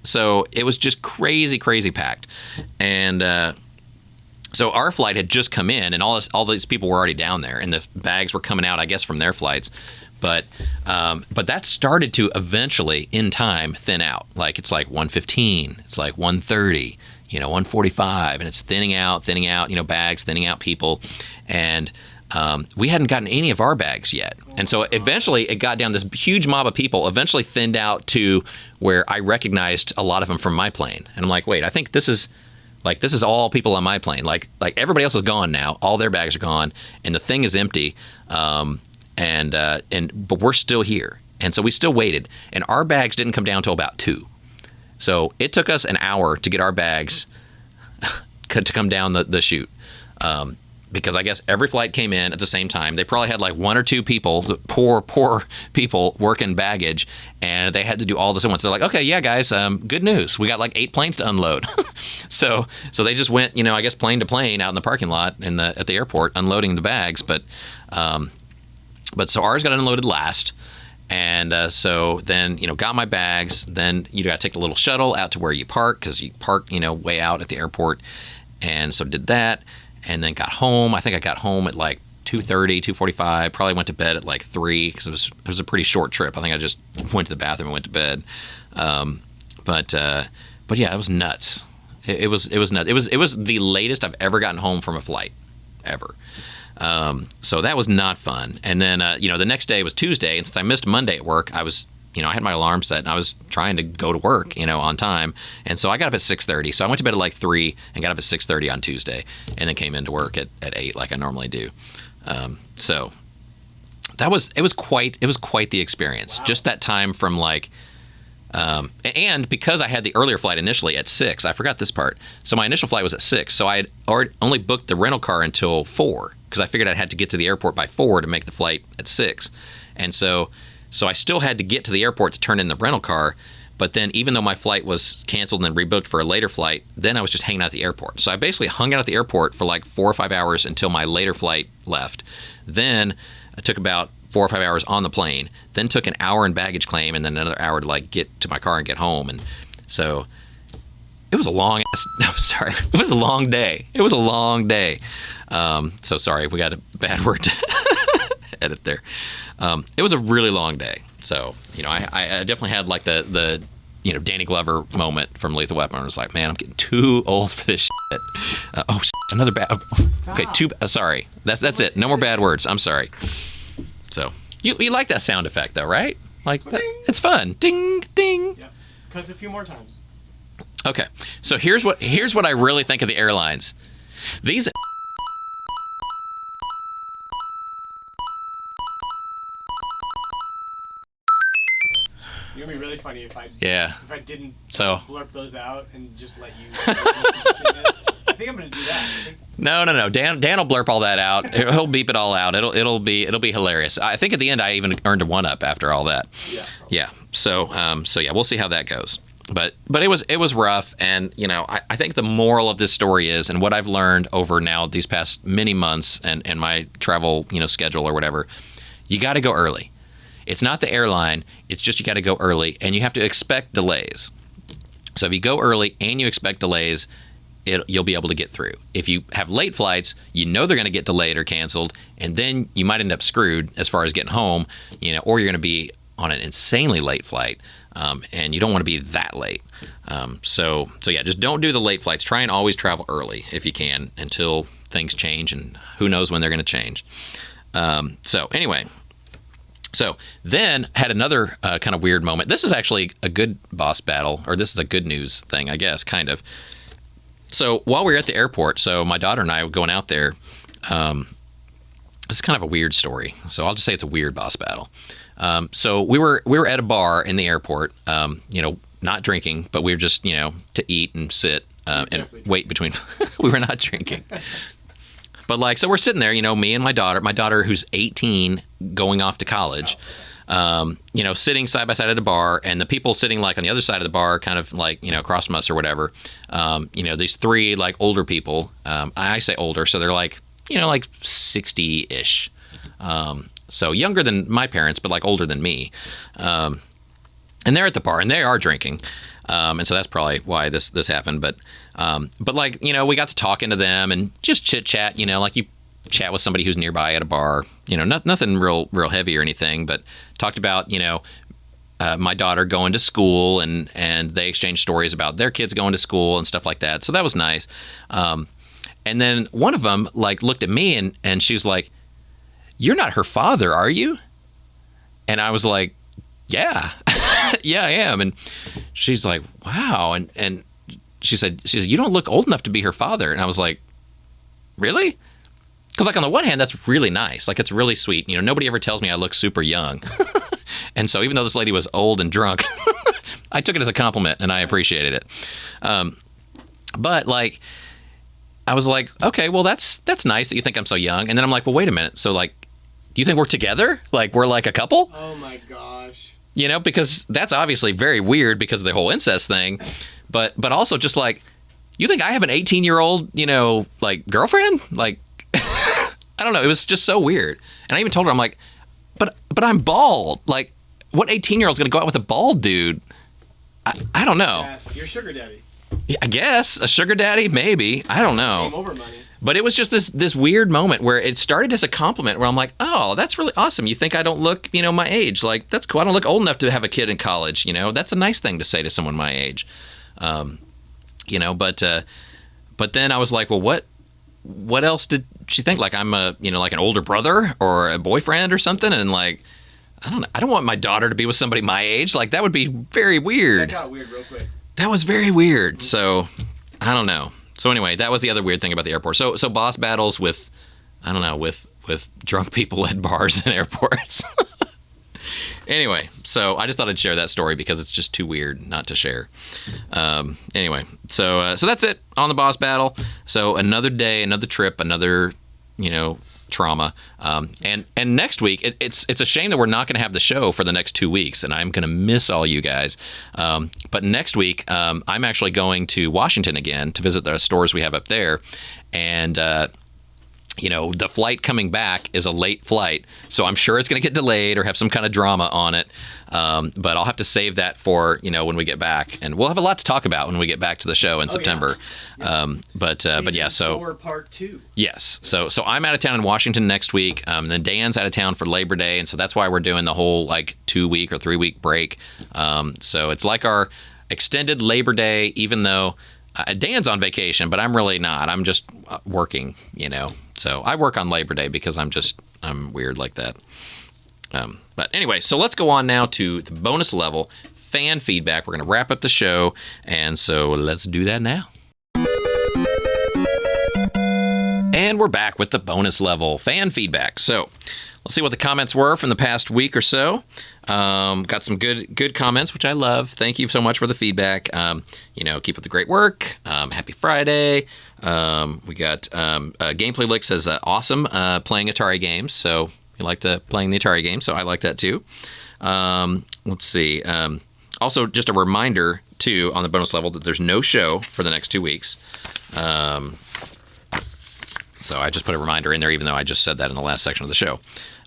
So it was just crazy packed. And so our flight had just come in, and all these people were already down there, and the bags were coming out, I guess, from their flights. But that started to eventually, in time, thin out. Like it's like 1:15, it's like 1:30, 1:45, and it's thinning out, bags, thinning out people, and we hadn't gotten any of our bags yet. And so eventually it got down, this huge mob of people eventually thinned out to where I recognized a lot of them from my plane. And I'm like, wait, I think this is all people on my plane. Like everybody else is gone now. All their bags are gone, and the thing is empty. But we're still here. And so we still waited, and our bags didn't come down until about 2. So it took us an hour to get our bags to come down the chute. Because I guess every flight came in at the same time. They probably had like 1 or 2 people, poor people working baggage, and they had to do all this at once. They're like, okay, yeah, guys, good news. We got like 8 planes to unload. So they just went, I guess plane to plane out in the parking lot at the airport, unloading the bags. But so ours got unloaded last, And so then, got my bags. Then you got to take the little shuttle out to where you park, because you park, way out at the airport. And so did that, and then got home. I think I got home at like 2:30, 2:45. Probably went to bed at like 3, because it was a pretty short trip. I think I just went to the bathroom and went to bed. But yeah, it was nuts. It was nuts. It was the latest I've ever gotten home from a flight, ever. So that was not fun. And then, the next day was Tuesday, and since I missed Monday at work, I was, I had my alarm set, and I was trying to go to work, on time. And so I got up at 6:30. So I went to bed at like 3 and got up at 6:30 on Tuesday, and then came into work at 8 like I normally do. So it was quite the experience. Wow. Just that time from like, and because I had the earlier flight initially at 6, I forgot this part. So my initial flight was at 6. So I had only booked the rental car until 4, because I figured I'd had to get to the airport by 4 to make the flight at 6. And so I still had to get to the airport to turn in the rental car. But then even though my flight was canceled and then rebooked for a later flight, then I was just hanging out at the airport. So I basically hung out at the airport for like 4 or 5 hours until my later flight left. Then I took about 4 or 5 hours on the plane, then took an hour in baggage claim, and then another hour to like get to my car and get home. And so it was a long it was a long day. It was a long day. So sorry, we got a bad word to edit there. It was a really long day. So, I definitely had like the Danny Glover moment from Lethal Weapon. I was like, man, I'm getting too old for this shit. Another bad. Okay, sorry. That's it. No more bad words. I'm sorry. So you like that sound effect though, right? Like that, it's fun. Ding ding. Yeah. Because a few more times. Okay. So here's what I really think of the airlines. These. It would be really funny if I didn't blurp those out and just let you. I think I'm gonna do that. No. Dan will blurp all that out. He'll beep it all out. It'll be hilarious. I think at the end I even earned a 1-up after all that. Yeah. Yeah. So yeah, we'll see how that goes. But it was rough, and I think the moral of this story is, and what I've learned over now these past many months and my travel schedule or whatever, you got to go early. It's not the airline. It's just you got to go early, and you have to expect delays. So if you go early and you expect delays, you'll be able to get through. If you have late flights, they're going to get delayed or canceled, and then you might end up screwed as far as getting home, or you're going to be on an insanely late flight, and you don't want to be that late. So yeah, just don't do the late flights. Try and always travel early if you can until things change, and who knows when they're going to change. So anyway. So then had another kind of weird moment. This is actually a good boss battle, or this is a good news thing, I guess, kind of. So while we were at the airport, so my daughter and I were going out there. This is kind of a weird story, so I'll just say it's a weird boss battle. So we were at a bar in the airport, not drinking, but we were just to eat and sit and wait between. We were not drinking. But so we're sitting there, me and my daughter who's 18, going off to college, sitting side by side at a bar, and the people sitting on the other side of the bar, kind of across from us or whatever, these 3 older people, I say older, so they're 60-ish, so younger than my parents, but older than me, and they're at the bar and they are drinking. And so that's probably why this happened. But we got to talking to them and just chit chat, you chat with somebody who's nearby at a bar, nothing real heavy or anything, but talked about, my daughter going to school, and they exchanged stories about their kids going to school and stuff like that. So that was nice. And then one of them looked at me and she's like, "You're not her father, are you?" And I was like, "Yeah." Yeah, I am. And she's like, "Wow." And she said, "You don't look old enough to be her father." And I was like, "Really?" Because on the one hand, that's really nice. It's really sweet. Nobody ever tells me I look super young. And so even though this lady was old and drunk, I took it as a compliment and I appreciated it. But I was like, okay, well, that's nice that you think I'm so young. And then I'm like, well, wait a minute. So do you think we're together? We're a couple? Oh my gosh. Because that's obviously very weird because of the whole incest thing, but also just you think I have an 18-year-old, girlfriend? I don't know. It was just so weird. And I even told her, I'm like, but I'm bald. what 18-year-old's going to go out with a bald dude? I don't know. Yeah, you're sugar daddy. Yeah, I guess a sugar daddy, maybe. I don't know. Game over money. But it was just this weird moment where it started as a compliment where I'm like, oh, that's really awesome. You think I don't look, my age. Like, that's cool. I don't look old enough to have a kid in college. That's a nice thing to say to someone my age. But then I was like, well, what else did she think? Like I'm like an older brother or a boyfriend or something? And like, I don't want my daughter to be with somebody my age. Like that would be very weird. That got weird real quick. That was very weird. So I don't know. So anyway, that was the other weird thing about the airport. So boss battles with, I don't know, with drunk people at bars and airports. Anyway, so I just thought I'd share that story because it's just too weird not to share. Anyway, so that's it on the boss battle. So another day, another trip, another, trauma. And next week, it's a shame that we're not going to have the show for the next 2 weeks, and I'm going to miss all you guys. But next week, I'm actually going to Washington again to visit the stores we have up there, and the flight coming back is a late flight, so I'm sure it's going to get delayed or have some kind of drama on it. But I'll have to save that for when we get back, and we'll have a lot to talk about when we get back to the show in September. Yeah. But yeah, so 4 part 2. yes, so I'm out of town in Washington next week. Then Dan's out of town for Labor Day, and so that's why we're doing the whole 2-week or 3-week break. So it's like our extended Labor Day, even though. Dan's on vacation, but I'm really not. I'm just working, So I work on Labor Day because I'm weird like that. But anyway, so let's go on now to the bonus level, fan feedback. We're going to wrap up the show, and so let's do that now. And we're back with the bonus level, fan feedback. So let's see what the comments were from the past week or so. Got some good comments, which I love. Thank you so much for the feedback. Keep up the great work. Happy Friday. We got Gameplay Lick says awesome playing Atari games. So you like playing the Atari games, so I like that too. Let's see. Also, just a reminder too on the bonus level that there's no show for the next 2 weeks. So I just put a reminder in there, even though I just said that in the last section of the show.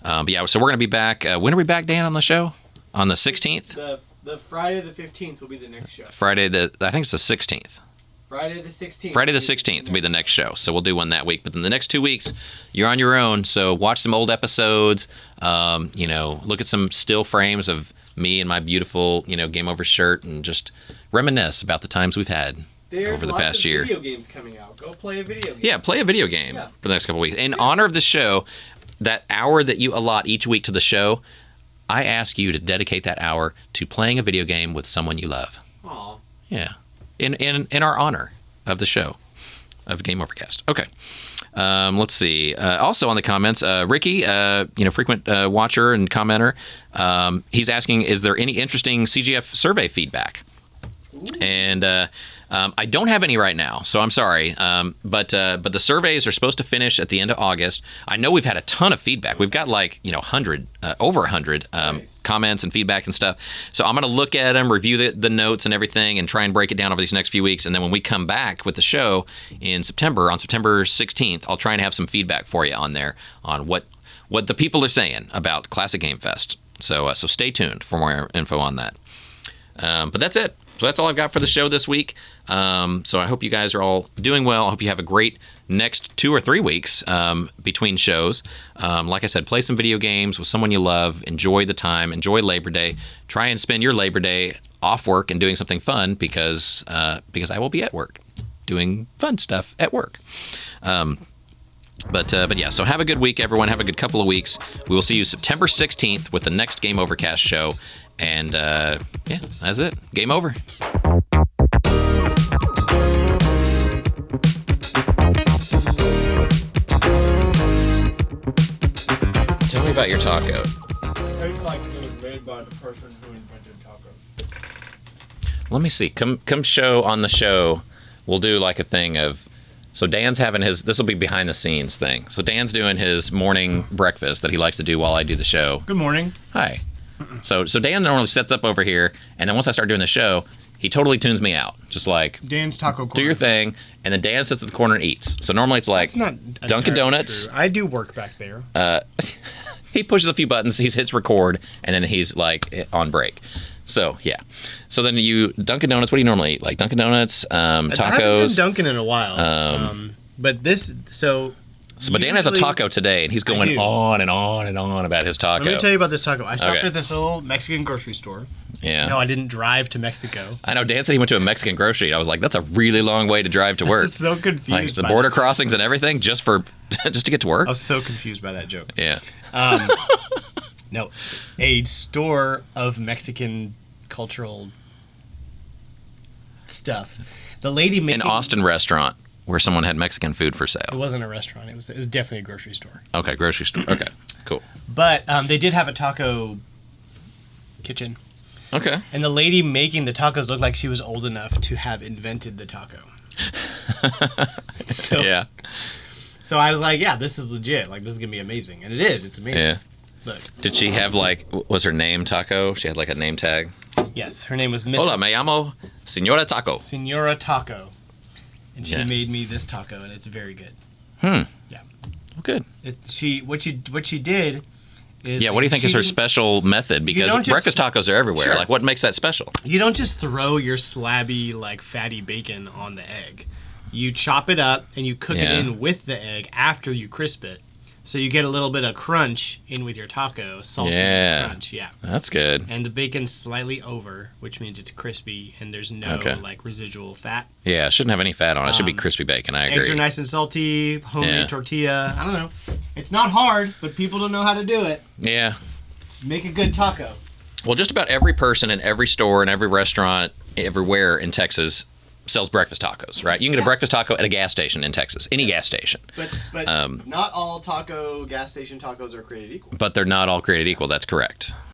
But yeah, so we're going to be back. When are we back, Dan, on the show? On the 16th? The Friday the 15th will be the next show. I think it's the 16th. Friday the 16th. Friday the 16th will be the next show. So we'll do one that week. But then the next 2 weeks, you're on your own. So watch some old episodes. Look at some still frames of me and my beautiful, Game Over shirt and just reminisce about the times we've had. Over the past year. Video games coming out. Go play a video game. Yeah, play a video game for the next couple of weeks. In honor of the show, that hour that you allot each week to the show, I ask you to dedicate that hour to playing a video game with someone you love. Aw. Yeah. In our honor of the show, of Game Overcast. Okay. Let's see. Also on the comments, Ricky, frequent watcher and commenter, he's asking, is there any interesting CGF survey feedback? Ooh. And I don't have any right now, so I'm sorry. But the surveys are supposed to finish at the end of August. I know we've had a ton of feedback. We've got over 100 nice. Comments and feedback and stuff. So I'm going to look at them, review the notes and everything, and try and break it down over these next few weeks. And then when we come back with the show in September, on September 16th, I'll try and have some feedback for you on there on what the people are saying about Classic Game Fest. So stay tuned for more info on that. But that's it. So that's all I've got for the show this week. So I hope you guys are all doing well. I hope you have a great next 2 or 3 weeks between shows. Like I said, play some video games with someone you love. Enjoy the time. Enjoy Labor Day. Try and spend your Labor Day off work and doing something fun because I will be at work doing fun stuff at work. But yeah, so have a good week, everyone. Have a good couple of weeks. We will see you September 16th with the next Game Overcast show. And yeah, that's it. Game over. Tell me about your taco. Tastes like it was made by the person who invented tacos. Let me see. Come show on the show. We'll do like a thing of. So Dan's having this will be behind the scenes thing. So Dan's doing his morning breakfast that he likes to do while I do the show. Good morning. Hi. So Dan normally sets up over here, and then once I start doing the show, he totally tunes me out. Just like Dan's Taco Corner. Do your thing, and then Dan sits at the corner and eats. So normally it's like That's not Dunkin' Donuts. True. I do work back there. he pushes a few buttons, he hits record, and then he's like on break. So yeah. So then you Dunkin' Donuts. What do you normally eat? Like Dunkin' Donuts, tacos. I haven't done Dunkin' in a while. But this So but Dan has a taco today, and he's going on and on and on about his taco. Let me tell you about this taco. I stopped at this little Mexican grocery store. Yeah. No, I didn't drive to Mexico. I know. Dan said he went to a Mexican grocery. I was like, that's a really long way to drive to work. I was so confused. Like the by border that. crossings and everything just to get to work. I was so confused by that joke. Yeah. No, a store of Mexican cultural stuff. The lady making An Austin restaurant where someone had Mexican food for It sale. wasn't a restaurant. It was definitely a grocery store. Okay, grocery store. Okay, cool. But they did have a taco kitchen. Okay. And the lady making the tacos looked like she was old enough to have invented the taco. So, Yeah. So I was like, yeah, this is legit. Like, this is going to be amazing. And it is. It's amazing. Yeah. Look. Did she have like, was her name Taco? She had like a name tag. Yes, her name was Miss Hola, me llamo Señora Taco. Senora Taco. And she Yeah. made me this taco, and it's very good. Yeah. Well, good. What she did is... Yeah, what do you think is her she- special method? Because don't just- breakfast tacos are everywhere. Sure. Like, what makes that special? You don't just throw your slabby, like, fatty bacon on the egg. You chop it up, and you cook it Yeah. in with the egg after you crisp it. So you get a little bit of crunch in with your taco, salty Yeah. crunch, yeah. That's good. And the bacon's slightly over, which means it's crispy, and there's no, Okay. like, residual fat. Yeah, it shouldn't have any fat on it. It should be crispy bacon. I agree. Eggs are nice and salty, homemade Yeah. tortilla. I don't know. It's not hard, but people don't know how to do it. Yeah. Just make a good taco. Well, just about every person in every store and every restaurant everywhere in Texas sells breakfast tacos, right? You can get a breakfast taco at a gas station in Texas, any gas station. But not all gas station tacos are created equal. But they're not all created equal. That's correct.